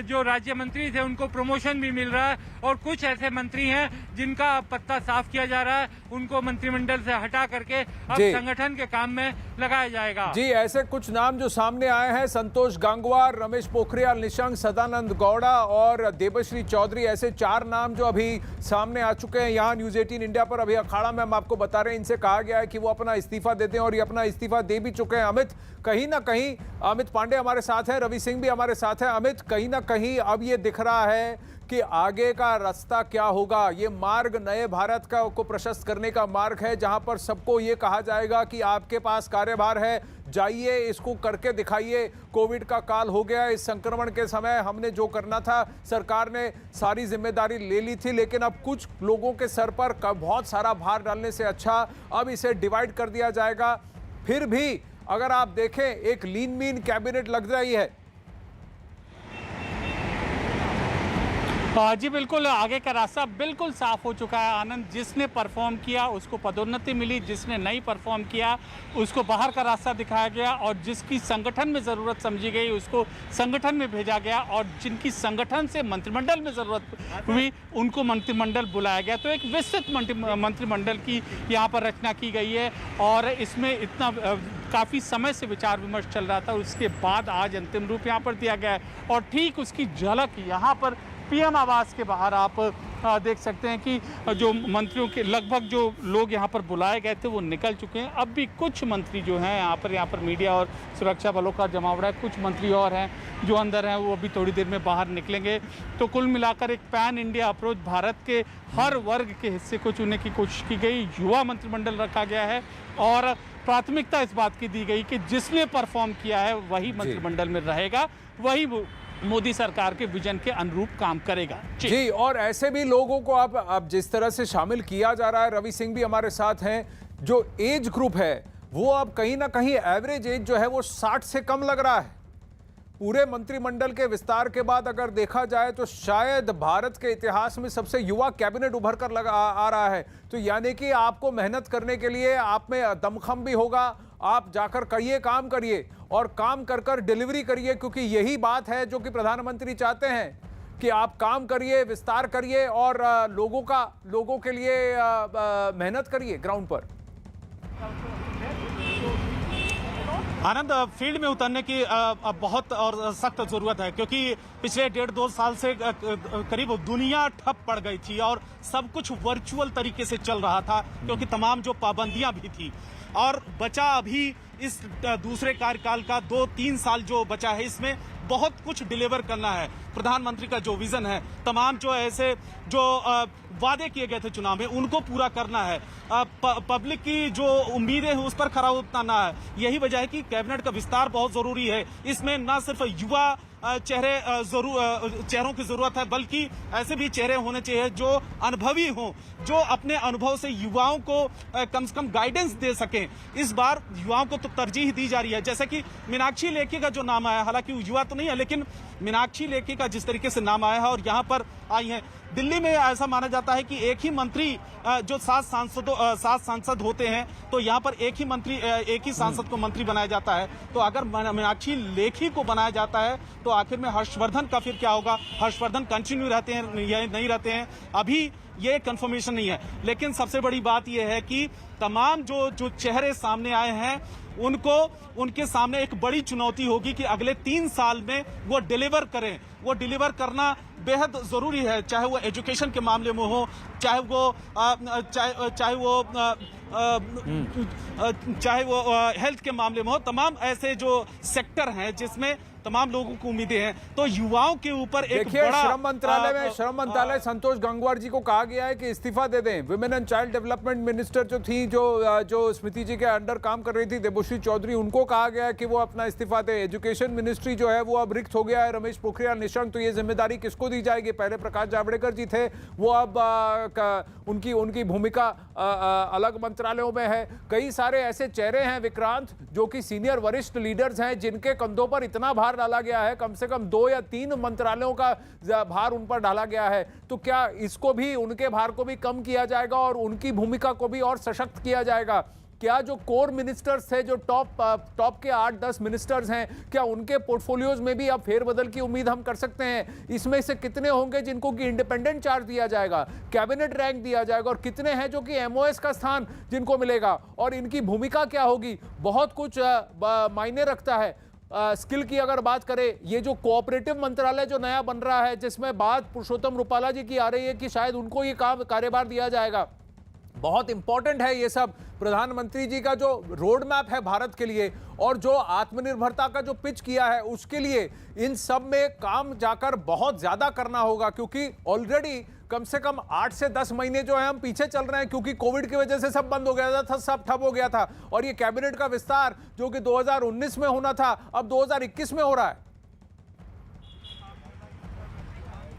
जो राज्य मंत्री थे उनको प्रमोशन भी मिल रहा है और कुछ ऐसे मंत्री हैं जिनका अब पत्ता साफ किया जा रहा है, उनको मंत्रिमंडल से हटा करके अब जी। संगठन के काम में लगाया जाएगा। जी, ऐसे कुछ नाम जो सामने आए हैं, संतोष गंगवार, रमेश पोखरियाल निशंक, सदानंद गौड़ा और देबश्री चौधरी, ऐसे 4 नाम जो अभी सामने आ चुके हैं यहाँ न्यूज 18 इंडिया पर। अभी अखाड़ा में हम आपको बता रहे हैं, इनसे कहा गया है कि वो अपना इस्तीफा दे दें और ये अपना इस्तीफा दे भी चुके हैं। अमित, कहीं ना कहीं अमित पांडे हमारे साथ हैं, रवि सिंह भी हमारे साथ हैं। अमित, कहीं ना कहीं अब ये दिख रहा है कि आगे का रास्ता क्या होगा। ये मार्ग नए भारत का को प्रशस्त करने का मार्ग है, जहां पर सबको ये कहा जाएगा कि आपके पास कार्यभार है, जाइए इसको करके दिखाइए। कोविड का काल हो गया, इस संक्रमण के समय हमने जो करना था सरकार ने सारी जिम्मेदारी ले ली थी, लेकिन अब कुछ लोगों के सर पर बहुत सारा भार डालने से अच्छा अब इसे डिवाइड कर दिया जाएगा। फिर भी अगर आप देखें, एक लीन मीन कैबिनेट लग रही है। जी बिल्कुल, आगे का रास्ता बिल्कुल साफ हो चुका है आनंद। जिसने परफॉर्म किया उसको पदोन्नति मिली, जिसने नहीं परफॉर्म किया उसको बाहर का रास्ता दिखाया गया और जिसकी संगठन में ज़रूरत समझी गई उसको संगठन में भेजा गया और जिनकी संगठन से मंत्रिमंडल में ज़रूरत हुई उनको मंत्रिमंडल बुलाया गया। तो एक विस्तृत मंत्रिमंडल की यहाँ पर रचना की गई है और इसमें इतना काफ़ी समय से विचार विमर्श चल रहा था, उसके बाद आज अंतिम रूप यहाँ पर दिया गया है। और ठीक उसकी झलक यहाँ पर पीएम आवास के बाहर आप देख सकते हैं कि जो मंत्रियों के लगभग जो लोग यहाँ पर बुलाए गए थे वो निकल चुके हैं। अब भी कुछ मंत्री जो हैं यहाँ पर मीडिया और सुरक्षा बलों का जमावड़ा है, कुछ मंत्री और हैं जो अंदर हैं, वो अभी थोड़ी देर में बाहर निकलेंगे। तो कुल मिलाकर एक पैन इंडिया अप्रोच, भारत के हर वर्ग के हिस्से को चुनने की कोशिश की गई। युवा मंत्रिमंडल रखा गया है और प्राथमिकता इस बात की दी गई कि जिसने परफॉर्म किया है वही मंत्रिमंडल में रहेगा, वही मोदी सरकार के विजन के अनुरूप काम करेगा। जी, और ऐसे भी लोगों को अब जिस तरह से शामिल किया जा रहा है, रवि सिंह भी हमारे साथ हैं, जो एज ग्रुप है वो अब कहीं ना कहीं एवरेज एज जो है वो 60 से कम लग रहा है। पूरे मंत्रिमंडल के विस्तार के बाद अगर देखा जाए तो शायद भारत के इतिहास में सबसे युवा कैबिनेट उभर कर आ रहा है। तो यानी कि आपको मेहनत करने के लिए आप में दमखम भी होगा, आप जाकर करिए, काम करिए और काम कर कर डिलीवरी करिए, क्योंकि यही बात है जो कि प्रधानमंत्री चाहते हैं कि आप काम करिए, विस्तार करिए और लोगों के लिए मेहनत करिए ग्राउंड पर। आनंद, फील्ड में उतरने की बहुत और सख्त जरूरत है क्योंकि पिछले 1.5-2 साल से करीब दुनिया ठप पड़ गई थी और सब कुछ वर्चुअल तरीके से चल रहा था क्योंकि तमाम जो पाबंदियां भी थी और बचा अभी इस दूसरे कार्यकाल का 2-3 साल जो बचा है, इसमें बहुत कुछ डिलीवर करना है। प्रधानमंत्री का जो विजन है, तमाम जो ऐसे जो वादे किए गए थे चुनाव में उनको पूरा करना है, पब्लिक की जो उम्मीदें हैं उस पर खरा उतरना है। यही वजह है कि कैबिनेट का विस्तार बहुत जरूरी है। इसमें न सिर्फ युवा चेहरों की जरूरत है बल्कि ऐसे भी चेहरे होने चाहिए जो अनुभवी हों, जो अपने अनुभव से युवाओं को कम से कम गाइडेंस दे सकें। इस बार युवाओं को तो तरजीह दी जा रही है, जैसे कि मीनाक्षी लेखी का जो नाम आया, हालांकि युवा तो नहीं है लेकिन मीनाक्षी लेखी का जिस तरीके से नाम आया है और यहाँ पर आई है। दिल्ली में ऐसा माना जाता है कि एक ही मंत्री जो 7 सांसद होते हैं, तो यहाँ पर एक ही सांसद को मंत्री बनाया जाता है। तो अगर मीनाक्षी लेखी को बनाया जाता है तो आखिर में हर्षवर्धन का फिर क्या होगा? हर्षवर्धन कंटिन्यू रहते हैं या नहीं रहते हैं, अभी ये कंफर्मेशन नहीं है। लेकिन सबसे बड़ी बात यह है कि तमाम जो चेहरे सामने आए हैं उनके सामने एक बड़ी चुनौती होगी कि अगले 3 साल में वो डिलीवर करें। वो डिलीवर करना बेहद जरूरी है, चाहे वो एजुकेशन के मामले में हो, चाहे वो हेल्थ के मामले में हो। तमाम ऐसे जो सेक्टर हैं जिसमें तमाम लोगों को उम्मीदें हैं, तो युवाओं के ऊपर एक बड़ा श्रम मंत्रालय संतोष गंगवार जी को कहा गया है कि इस्तीफा दे दें। Women and child development minister जो थी, जो स्मृति जी के अंडर काम कर रही थी, देबश्री चौधरी, उनको कहा गया है कि वो अपना इस्तीफा दे। एजुकेशन मिनिस्ट्री जो है वो अब रिक्त हो गया है, रमेश पोखरियाल निशंक। तो ये जिम्मेदारी किसको दी जाएगी? पहले प्रकाश जावड़ेकर जी थे, वो अब उनकी उनकी भूमिका अलग मंत्रालयों में है। कई सारे ऐसे चेहरे हैं विक्रांत जो कि सीनियर वरिष्ठ लीडर्स हैं जिनके कंधों पर इतना भार डाला गया है, कम से कम 2 या 3 मंत्रालयों का भार उन पर डाला गया है। तो क्या इसको भी, उनके भार को भी कम किया जाएगा और उनकी भूमिका को भी और सशक्त किया जाएगा? क्या जो कोर मिनिस्टर्स थे, जो टॉप के 8-10 मिनिस्टर्स हैं, क्या उनके पोर्टफोलियोज में भी अब फेरबदल की उम्मीद हम कर सकते हैं? इसमें से कितने होंगे जिनको कि इंडिपेंडेंट चार्ज दिया जाएगा, कैबिनेट रैंक दिया जाएगा, और कितने हैं जो कि एमओएस का स्थान जिनको मिलेगा, और इनकी भूमिका क्या होगी? बहुत कुछ मायने रखता है। स्किल की अगर बात करें, ये जो कोऑपरेटिव मंत्रालय जो नया बन रहा है, जिसमें बात पुरुषोत्तम रुपाला जी की आ रही है कि शायद उनको ये कार्यभार दिया जाएगा, बहुत इंपॉर्टेंट है ये सब। प्रधानमंत्री जी का जो रोड मैप है भारत के लिए और जो आत्मनिर्भरता का जो पिच किया है उसके लिए, इन सब में काम जाकर बहुत ज्यादा करना होगा, क्योंकि ऑलरेडी कम से कम 8 से 10 महीने जो है हम पीछे चल रहे हैं, क्योंकि कोविड की वजह से सब बंद हो गया था, सब ठप हो गया था। और ये कैबिनेट का विस्तार जो कि 2019 में होना था, अब 2021 में हो रहा है।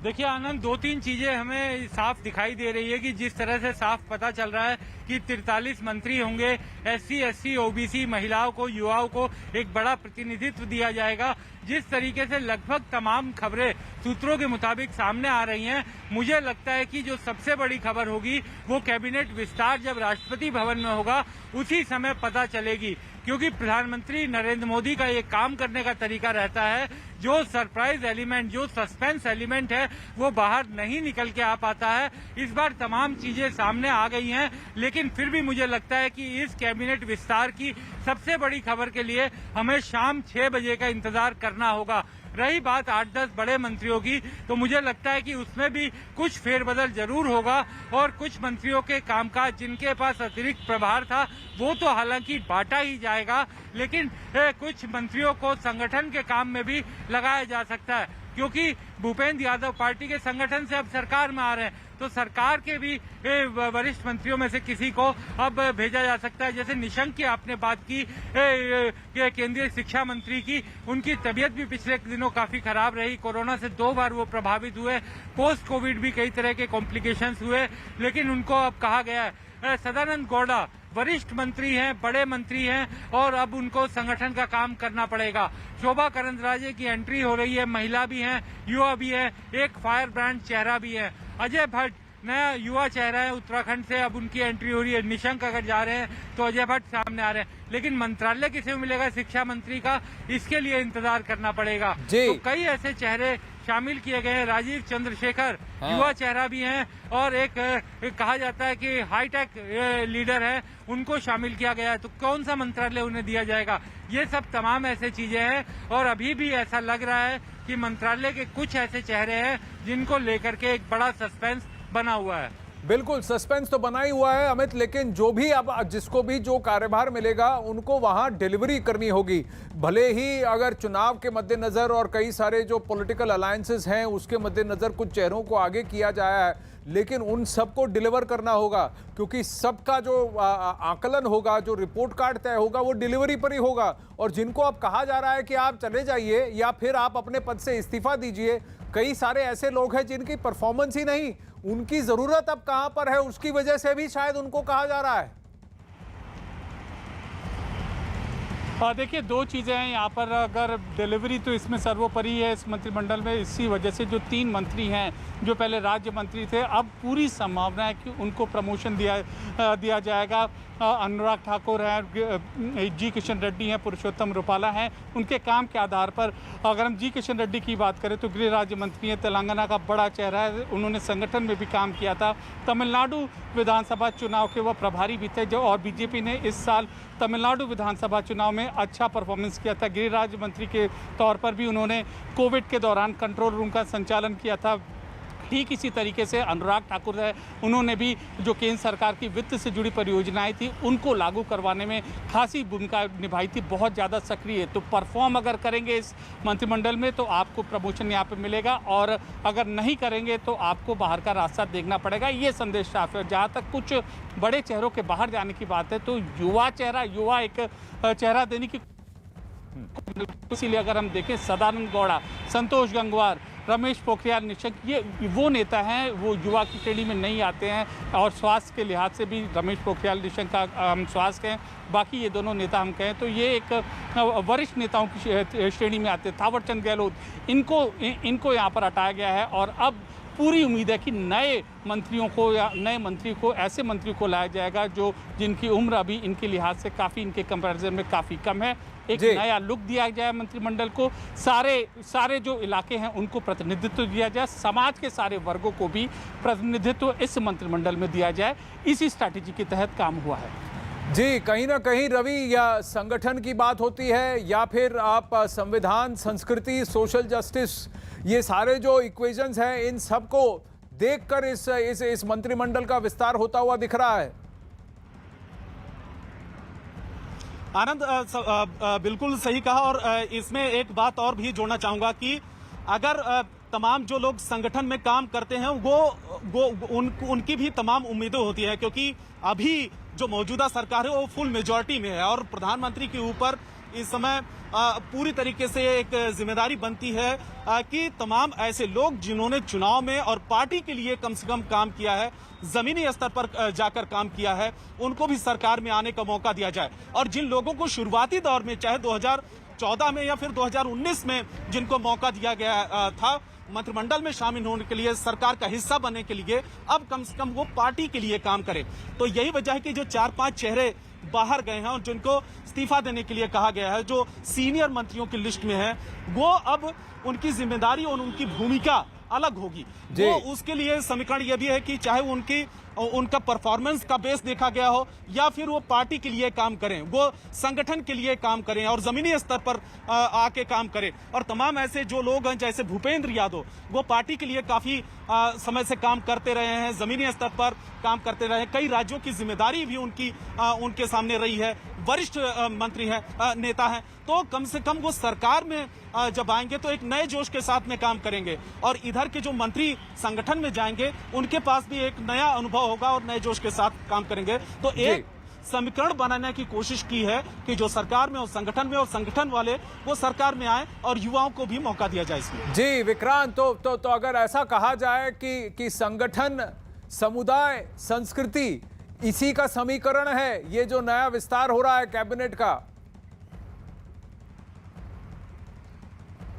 देखिए आनंद, 2-3 चीजें हमें साफ दिखाई दे रही है कि जिस तरह से साफ पता चल रहा है कि 43 मंत्री होंगे, SC, SC, OBC, महिलाओं को, युवाओं को एक बड़ा प्रतिनिधित्व दिया जाएगा। जिस तरीके से लगभग तमाम खबरें सूत्रों के मुताबिक सामने आ रही हैं, मुझे लगता है कि जो सबसे बड़ी खबर होगी वो कैबिनेट विस्तार जब राष्ट्रपति भवन में होगा उसी समय पता चलेगी, क्योंकि प्रधानमंत्री नरेंद्र मोदी का ये काम करने का तरीका रहता है, जो सरप्राइज एलिमेंट, जो सस्पेंस एलिमेंट है वो बाहर नहीं निकल के आ पाता है। इस बार तमाम चीजें सामने आ गई हैं, लेकिन फिर भी मुझे लगता है कि इस कैबिनेट विस्तार की सबसे बड़ी खबर के लिए हमें शाम 6 बजे का इंतजार करना होगा। रही बात 8-10 बड़े मंत्रियों की, तो मुझे लगता है कि उसमें भी कुछ फेरबदल जरूर होगा और कुछ मंत्रियों के कामकाज जिनके पास अतिरिक्त प्रभार था वो तो हालांकि बांटा ही जाएगा, लेकिन कुछ मंत्रियों को संगठन के काम में भी लगाया जा सकता है, क्योंकि भूपेंद्र यादव पार्टी के संगठन से अब सरकार में आ रहे हैं, तो सरकार के भी वरिष्ठ मंत्रियों में से किसी को अब भेजा जा सकता है। जैसे निशंक की आपने बात की, केंद्रीय शिक्षा मंत्री की, उनकी तबीयत भी पिछले दिनों काफी खराब रही, कोरोना से 2 बार वो प्रभावित हुए, पोस्ट कोविड भी कई तरह के कॉम्प्लिकेशंस हुए, लेकिन उनको अब कहा गया है। सदानंद गौड़ा वरिष्ठ मंत्री हैं, बड़े मंत्री हैं, और अब उनको संगठन का काम करना पड़ेगा। शोभा करंदलाजे की एंट्री हो रही है, महिला भी हैं, युवा भी है, एक फायर ब्रांड चेहरा भी है। अजय भट्ट नया युवा चेहरा है उत्तराखंड से, अब उनकी एंट्री हो रही है। निशंक अगर जा रहे हैं तो अजय भट्ट सामने आ रहे हैं, लेकिन मंत्रालय किसे मिलेगा शिक्षा मंत्री का, इसके लिए इंतजार करना पड़ेगा। तो कई ऐसे चेहरे शामिल किए गए हैं। राजीव चंद्रशेखर युवा चेहरा भी हैं, और एक कहा जाता है कि हाईटेक लीडर है, उनको शामिल किया गया है। तो कौन सा मंत्रालय उन्हें दिया जाएगा, ये सब तमाम ऐसे चीजें हैं, और अभी भी ऐसा लग रहा है कि मंत्रालय के कुछ ऐसे चेहरे हैं जिनको लेकर के एक बड़ा सस्पेंस बना हुआ है। बिल्कुल, सस्पेंस तो बना ही हुआ है अमित, लेकिन जो भी अब जिसको भी जो कार्यभार मिलेगा उनको वहां डिलीवरी करनी होगी। भले ही अगर चुनाव के मद्देनजर और कई सारे जो पॉलिटिकल अलायंसेस हैं उसके मद्देनजर कुछ चेहरों को आगे किया जाया है, लेकिन उन सबको डिलीवर करना होगा, क्योंकि सबका जो आकलन होगा, जो रिपोर्ट कार्ड तय होगा, वो डिलीवरी पर ही होगा। और जिनको अब कहा जा रहा है कि आप चले जाइए या फिर आप अपने पद से इस्तीफा दीजिए, कई सारे ऐसे लोग हैं जिनकी परफॉर्मेंस ही नहीं, उनकी जरूरत अब कहां पर है, उसकी वजह से भी शायद उनको कहा जा रहा है। देखिए, 2 चीज़ें हैं यहाँ पर। अगर डिलीवरी तो इसमें सर्वोपरि है इस मंत्रिमंडल में, इसी वजह से जो 3 मंत्री हैं जो पहले राज्य मंत्री थे, अब पूरी संभावना है कि उनको प्रमोशन दिया जाएगा। अनुराग ठाकुर हैं, जी किशन रेड्डी हैं, पुरुषोत्तम रुपाला हैं, उनके काम के आधार पर। अगर हम जी किशन रेड्डी की बात करें तो गृह राज्य मंत्री हैं, तेलंगाना का बड़ा चेहरा है, उन्होंने संगठन में भी काम किया था, तमिलनाडु विधानसभा चुनाव के वह प्रभारी भी थे, और बीजेपी ने इस साल तमिलनाडु विधानसभा चुनाव में अच्छा परफॉर्मेंस किया था। गृह राज्य मंत्री के तौर पर भी उन्होंने कोविड के दौरान कंट्रोल रूम का संचालन किया था। ठीक इसी तरीके से अनुराग ठाकुर है, उन्होंने भी जो केंद्र सरकार की वित्त से जुड़ी परियोजनाएं थी उनको लागू करवाने में खासी भूमिका निभाई थी, बहुत ज़्यादा सक्रिय। तो परफॉर्म अगर करेंगे इस मंत्रिमंडल में तो आपको प्रमोशन यहाँ पे मिलेगा, और अगर नहीं करेंगे तो आपको बाहर का रास्ता देखना पड़ेगा, ये संदेश साफ है। जहाँ तक कुछ बड़े चेहरों के बाहर जाने की बात है तो युवा एक चेहरा देने की इसीलिए अगर हम देखें सदानंद गौड़ा, संतोष गंगवार, रमेश पोखरियाल निशंक, ये वो नेता हैं, वो युवा की श्रेणी में नहीं आते हैं और स्वास्थ्य के लिहाज से भी रमेश पोखरियाल निशंक का हम स्वास्थ्य कहें, बाकी ये दोनों नेता हम कहें तो ये एक वरिष्ठ नेताओं की श्रेणी में आते हैं। थावरचंद गहलोत, इनको यहाँ पर हटाया गया है और अब पूरी उम्मीद है कि नए मंत्रियों को या नए मंत्री को, ऐसे मंत्री को लाया जाएगा जो जिनकी उम्र अभी इनके लिहाज से काफ़ी, इनके कंपैरिजन में काफ़ी कम है। एक नया लुक दिया जाए मंत्रिमंडल को, सारे जो इलाके हैं उनको प्रतिनिधित्व दिया जाए, समाज के सारे वर्गों को भी प्रतिनिधित्व इस मंत्रिमंडल में दिया जाए। इसी स्ट्रैटेजी के तहत काम हुआ है। जी, कहीं ना कहीं रवि, या संगठन की बात होती है या फिर आप संविधान, संस्कृति, सोशल जस्टिस, ये सारे जो इक्वेशंस हैं, इन सबको देखकर इस मंत्रिमंडल का विस्तार होता हुआ दिख रहा है। आनंद बिल्कुल सही कहा और इसमें एक बात और भी जोड़ना चाहूंगा कि अगर तमाम जो लोग संगठन में काम करते हैं उनकी भी तमाम उम्मीदें होती हैं, क्योंकि अभी जो मौजूदा सरकार है वो फुल मेजॉरिटी में है और प्रधानमंत्री के ऊपर इस समय पूरी तरीके से एक जिम्मेदारी बनती है कि तमाम ऐसे लोग जिन्होंने चुनाव में और पार्टी के लिए कम से कम काम किया है, जमीनी स्तर पर जाकर काम किया है, उनको भी सरकार में आने का मौका दिया जाए। और जिन लोगों को शुरुआती दौर में, चाहे 2014 में या फिर 2019 में जिनको मौका दिया गया था मंत्रिमंडल में शामिल होने के लिए, सरकार का हिस्सा बनने के लिए, अब कम से कम वो पार्टी के लिए काम करे। तो यही वजह है कि जो 4-5 चेहरे बाहर गए हैं और जिनको इस्तीफा देने के लिए कहा गया है, जो सीनियर मंत्रियों की लिस्ट में है, वो अब उनकी जिम्मेदारी और उनकी भूमिका अलग होगी। वो उसके लिए समीकरण ये भी है कि चाहे उनका परफॉर्मेंस का बेस देखा गया हो या फिर वो पार्टी के लिए काम करें, वो संगठन के लिए काम करें और जमीनी स्तर पर आके काम करें। और तमाम ऐसे जो लोग हैं जैसे भूपेंद्र यादव, वो पार्टी के लिए काफी समय से काम करते रहे हैं, जमीनी स्तर पर काम करते रहे हैं, कई राज्यों की जिम्मेदारी भी उनके सामने रही है, वरिष्ठ मंत्री हैं, नेता हैं। तो कम से कम वो सरकार में जब आएंगे तो एक नए जोश के साथ में काम करेंगे और इधर के जो मंत्री संगठन में जाएंगे उनके पास भी एक नया अनुभव होगा और नए जोश के साथ काम करेंगे। तो एक समीकरण बनाने की कोशिश की है कि जो सरकार में और संगठन में और संगठन वाले वो सरकार में आए और युवाओं को भी मौका दिया जाए इसमें। जी विक्रांत, तो अगर ऐसा कहा जाए कि संगठन, समुदाय, संस्कृति, इसी का समीकरण है ये जो नया विस्तार हो रहा है कैबिनेट का।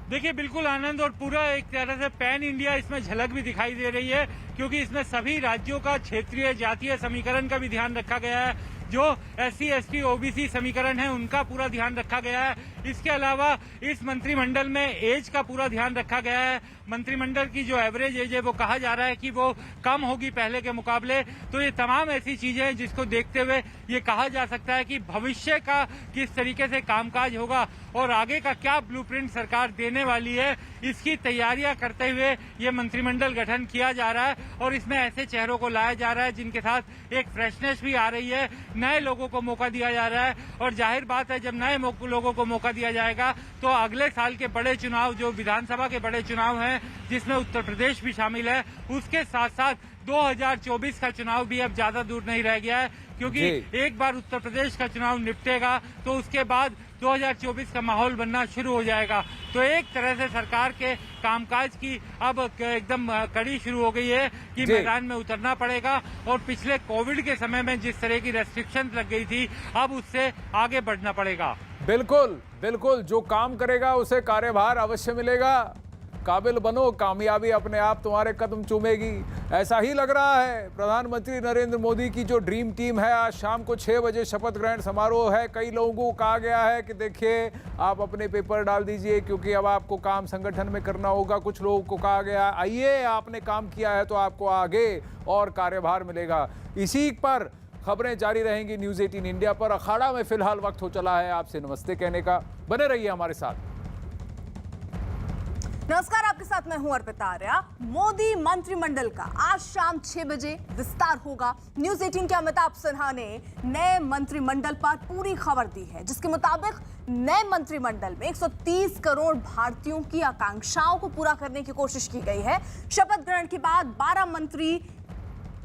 देखिए बिल्कुल आनंद, और पूरा एक तरह से पैन इंडिया इसमें झलक भी दिखाई दे रही है, क्योंकि इसमें सभी राज्यों का क्षेत्रीय जातीय समीकरण का भी ध्यान रखा गया है। जो SC, ST, OBC समीकरण है उनका पूरा ध्यान रखा गया है। इसके अलावा इस मंत्रिमंडल में एज का पूरा ध्यान रखा गया है। मंत्रिमंडल की जो एवरेज एज है वो कहा जा रहा है कि वो कम होगी पहले के मुकाबले। तो ये तमाम ऐसी चीजें हैं जिसको देखते हुए ये कहा जा सकता है कि भविष्य का किस तरीके से कामकाज होगा और आगे का क्या ब्लूप्रिंट सरकार देने वाली है, इसकी तैयारियां करते हुए ये मंत्रिमंडल गठन किया जा रहा है। और इसमें ऐसे चेहरों को लाया जा रहा है जिनके साथ एक फ्रेशनेस भी आ रही है, नए लोगों को मौका दिया जा रहा है। और जाहिर बात है जब नए लोगों को मौका दिया जाएगा तो अगले साल के बड़े चुनाव, जो विधानसभा के बड़े चुनाव हैं जिसमें उत्तर प्रदेश भी शामिल है, उसके साथ साथ 2024 का चुनाव भी अब ज्यादा दूर नहीं रह गया है, क्योंकि एक बार उत्तर प्रदेश का चुनाव निपटेगा तो उसके बाद 2024 का माहौल बनना शुरू हो जाएगा। तो एक तरह से सरकार के कामकाज की अब एकदम कड़ी शुरू हो गई है कि मैदान में उतरना पड़ेगा और पिछले कोविड के समय में जिस तरह की रेस्ट्रिक्शन लग गई थी अब उससे आगे बढ़ना पड़ेगा। बिल्कुल बिल्कुल, जो काम करेगा उसे कार्यभार अवश्य मिलेगा। काबिल बनो, कामयाबी अपने आप तुम्हारे कदम चूमेगी, ऐसा ही लग रहा है। प्रधानमंत्री नरेंद्र मोदी की जो ड्रीम टीम है, आज शाम को 6 बजे शपथ ग्रहण समारोह है। कई लोगों को कहा गया है कि देखिए आप अपने पेपर डाल दीजिए क्योंकि अब आपको काम संगठन में करना होगा। कुछ लोगों को कहा गया आइए आपने काम किया है तो आपको आगे और कार्यभार मिलेगा। इसी पर खबरें जारी रहेंगी न्यूज़ 18 इंडिया पर। अखाड़ा में फिलहाल वक्त हो चला है आपसे नमस्ते कहने का। बने रहिए हमारे साथ। नमस्कार, आपके साथ मैं हूं अर्पिता आर्या। मोदी मंत्रिमंडल का आज शाम 6 बजे विस्तार होगा। न्यूज़ 18 के अमिताभ सिन्हा ने नए मंत्रिमंडल पर पूरी खबर दी है, जिसके मुताबिक नए मंत्रिमंडल में 130 करोड़ भारतीयों की आकांक्षाओं को पूरा करने की कोशिश की गई है। शपथ ग्रहण के बाद 12 मंत्री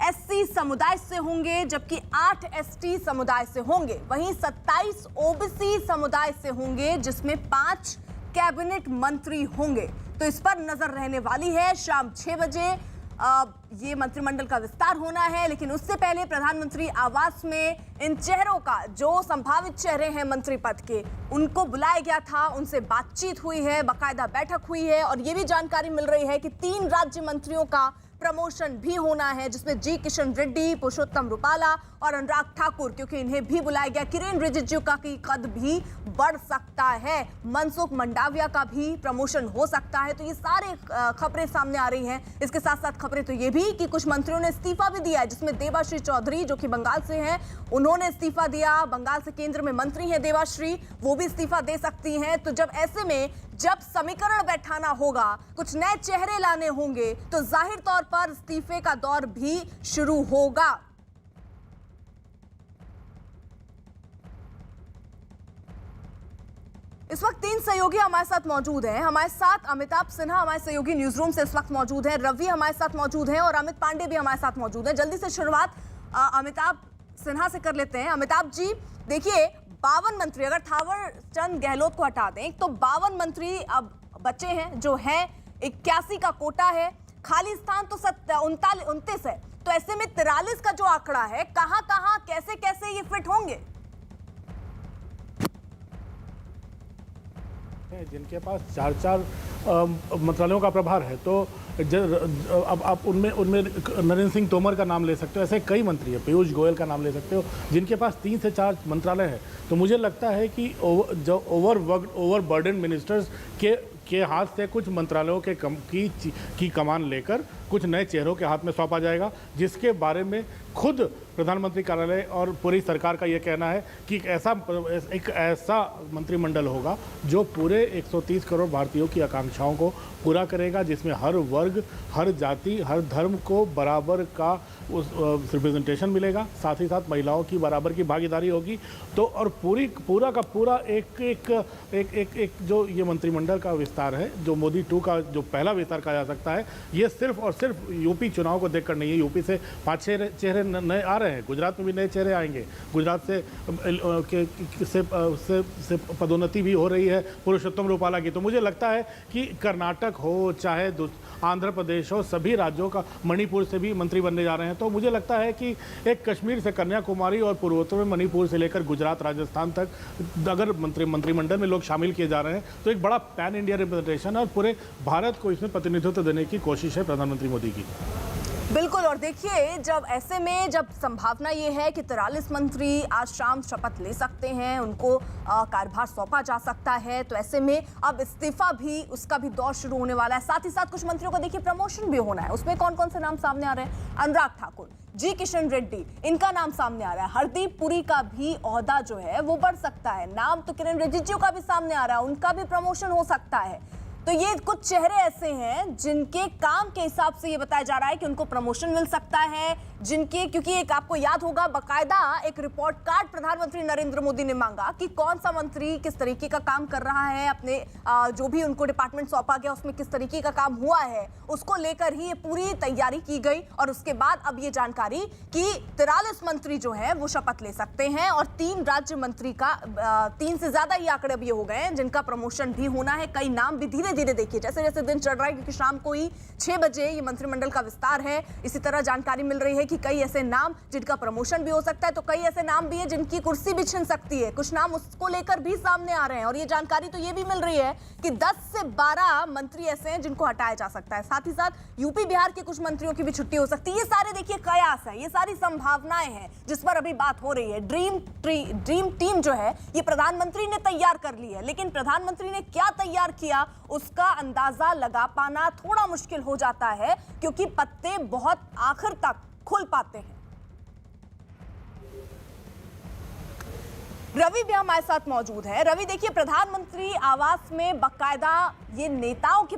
एससी समुदाय से होंगे, जबकि 8 एसटी समुदाय से होंगे। वहीं 27 ओबीसी समुदाय से होंगे, जिसमें 5 कैबिनेट मंत्री होंगे। तो इस पर नजर रहने वाली है। शाम 6 बजे ये मंत्रिमंडल का विस्तार होना है, लेकिन उससे पहले प्रधानमंत्री आवास में इन चेहरों का, जो संभावित चेहरे हैं मंत्री पद के, उनको बुलाया गया था, उनसे बातचीत हुई है, बाकायदा बैठक हुई है। और ये भी जानकारी मिल रही है कि 3 राज्य मंत्रियों का प्रमोशन भी होना है, जिसमें जी किशन रेड्डी, पुरुषोत्तम रुपाला और अनुराग ठाकुर, क्योंकि इन्हें भी बुलाया गया। किरेन रिजिजू का की कद भी बढ़ सकता है, मनसुख मंडाविया का भी प्रमोशन हो सकता है। तो ये सारे खबरें सामने आ रही हैं। इसके साथ साथ खबरें तो ये भी कि कुछ मंत्रियों ने इस्तीफा भी दिया है, जिसमें देवाश्री चौधरी, जो कि बंगाल से हैं, उन्होंने इस्तीफा दिया। बंगाल से केंद्र में मंत्री हैं देवाश्री, वो भी इस्तीफा दे सकती हैं। तो जब ऐसे में जब समीकरण बैठाना होगा, कुछ नए चेहरे लाने होंगे, तो जाहिर तौर पर इस्तीफे का दौर भी शुरू होगा। इस वक्त 3 सहयोगी हमारे साथ मौजूद हैं। हमारे साथ अमिताभ सिन्हा हमारे सहयोगी न्यूज रूम से इस वक्त मौजूद हैं, रवि हमारे साथ मौजूद हैं और अमित पांडे भी हमारे साथ मौजूद हैं। जल्दी से शुरुआत अमिताभ सिन्हा से कर लेते हैं। अमिताभ जी, देखिए 52 मंत्री, अगर थावर चंद गहलोत को हटा दें तो 52 मंत्री अब बचे हैं, जो है 81 का कोटा है, खाली स्थान तो 29 है। तो ऐसे में 43 का जो आंकड़ा है, कहां कहां कैसे कैसे ये फिट होंगे? जिनके पास 4 मंत्रालयों का प्रभार है, तो अब आप उनमें नरेंद्र सिंह तोमर का नाम ले सकते हो। ऐसे कई मंत्री हैं, पीयूष गोयल का नाम ले सकते हो, जिनके पास 3 से 4 मंत्रालय हैं। तो मुझे लगता है कि जो ओवरबर्डन मिनिस्टर्स के हाथ से कुछ मंत्रालयों की कमान लेकर कुछ नए चेहरों के हाथ में सौंपा जाएगा, जिसके बारे में खुद प्रधानमंत्री कार्यालय और पूरी सरकार का यह कहना है कि एक ऐसा मंत्रिमंडल होगा जो पूरे 130 करोड़ भारतीयों की आकांक्षाओं को पूरा करेगा, जिसमें हर वर्ग, हर जाति, हर धर्म को बराबर का रिप्रेजेंटेशन मिलेगा, साथ ही साथ महिलाओं की बराबर की भागीदारी होगी। तो और पूरा का पूरा एक जो ये मंत्रिमंडल का विस्तार है, जो मोदी 2 का जो पहला विस्तार कहा जा सकता है, ये सिर्फ और सिर्फ यूपी चुनाव को देखकर नहीं है। यूपी से 5-6 चेहरे नए आ रहे हैं, गुजरात में भी नए चेहरे आएंगे, गुजरात से पदोन्नति भी हो रही है पुरुषोत्तम रूपाला की। तो मुझे लगता है कि कर्नाटक हो, चाहे आंध्र प्रदेश हो, सभी राज्यों का, मणिपुर से भी मंत्री बनने जा रहे हैं। तो मुझे लगता है कि एक कश्मीर से कन्याकुमारी और पूर्वोत्तर में मणिपुर से लेकर गुजरात, राजस्थान तक अगर मंत्रिमंडल में लोग शामिल किए जा रहे हैं, तो एक बड़ा पैन इंडिया रिप्रेजेंटेशन है और पूरे भारत को इसमें प्रतिनिधित्व देने की कोशिश है प्रधानमंत्री मोदी की। बिल्कुल। और देखिए, जब ऐसे में जब संभावना ये है कि 43 मंत्री आज शाम शपथ ले सकते हैं, उनको कार्यभार सौंपा जा सकता है, तो ऐसे में अब इस्तीफा भी, उसका भी दौर शुरू होने वाला है। साथ ही साथ कुछ मंत्रियों को देखिए प्रमोशन भी होना है। उसमें कौन कौन से नाम सामने आ रहे हैं? अनुराग ठाकुर, जी किशन रेड्डी, इनका नाम सामने आ रहा है। हरदीप पुरी का भी ओहदा जो है वो बढ़ सकता है। नाम तो किरेन रिजिजू का भी सामने आ रहा है, उनका भी प्रमोशन हो सकता है। तो ये कुछ चेहरे ऐसे हैं जिनके काम के हिसाब से ये बताया जा रहा है कि उनको प्रमोशन मिल सकता है, जिनके, क्योंकि एक आपको याद होगा, बाकायदा एक रिपोर्ट कार्ड प्रधानमंत्री नरेंद्र मोदी ने मांगा कि कौन सा मंत्री किस तरीके का काम कर रहा है, अपने जो भी उनको डिपार्टमेंट सौंपा गया उसमें किस तरीके का काम हुआ है, उसको लेकर ही ये पूरी तैयारी की गई। और उसके बाद अब ये जानकारी कि 43 मंत्री जो है वो शपथ ले सकते हैं और 3 राज्य मंत्री का 3 से ज्यादा ही आंकड़े अब ये हो गए हैं जिनका प्रमोशन भी होना है। कई नाम भी धीरे धीरे देखिए जैसे जैसे दिन चढ़ रहा है, क्योंकि शाम को ही 6 बजे ये मंत्रिमंडल का विस्तार है। इसी तरह जानकारी मिल रही है कि कई ऐसे नाम जिनका प्रमोशन भी हो सकता है, तो कई ऐसे नाम भी है जिनकी कुर्सी भी छिन सकती है। कुछ नाम उसको लेकर भी सामने आ रहे हैं और ये जानकारी तो ये भी मिल रही है कि 10 से 12 मंत्री ऐसे हैं जिनको हटाया जा सकता है। साथ ही साथ यूपी बिहार के कुछ मंत्रियों की भी छुट्टी हो सकती है। ये सारे देखिए कयास है, ये सारी संभावनाएं हैं जिस पर अभी बात हो रही है। ड्रीम टीम जो है ये प्रधानमंत्री ने तैयार कर ली है, लेकिन प्रधानमंत्री ने क्या तैयार किया उसका अंदाजा लगा पाना थोड़ा मुश्किल हो जाता है, क्योंकि पत्ते बहुत आखिर तक खुल पाते हैं। रवि भी हमारे साथ मौजूद है। रवि, देखिए प्रधानमंत्री आवास में बाकायदा ये नेताओं की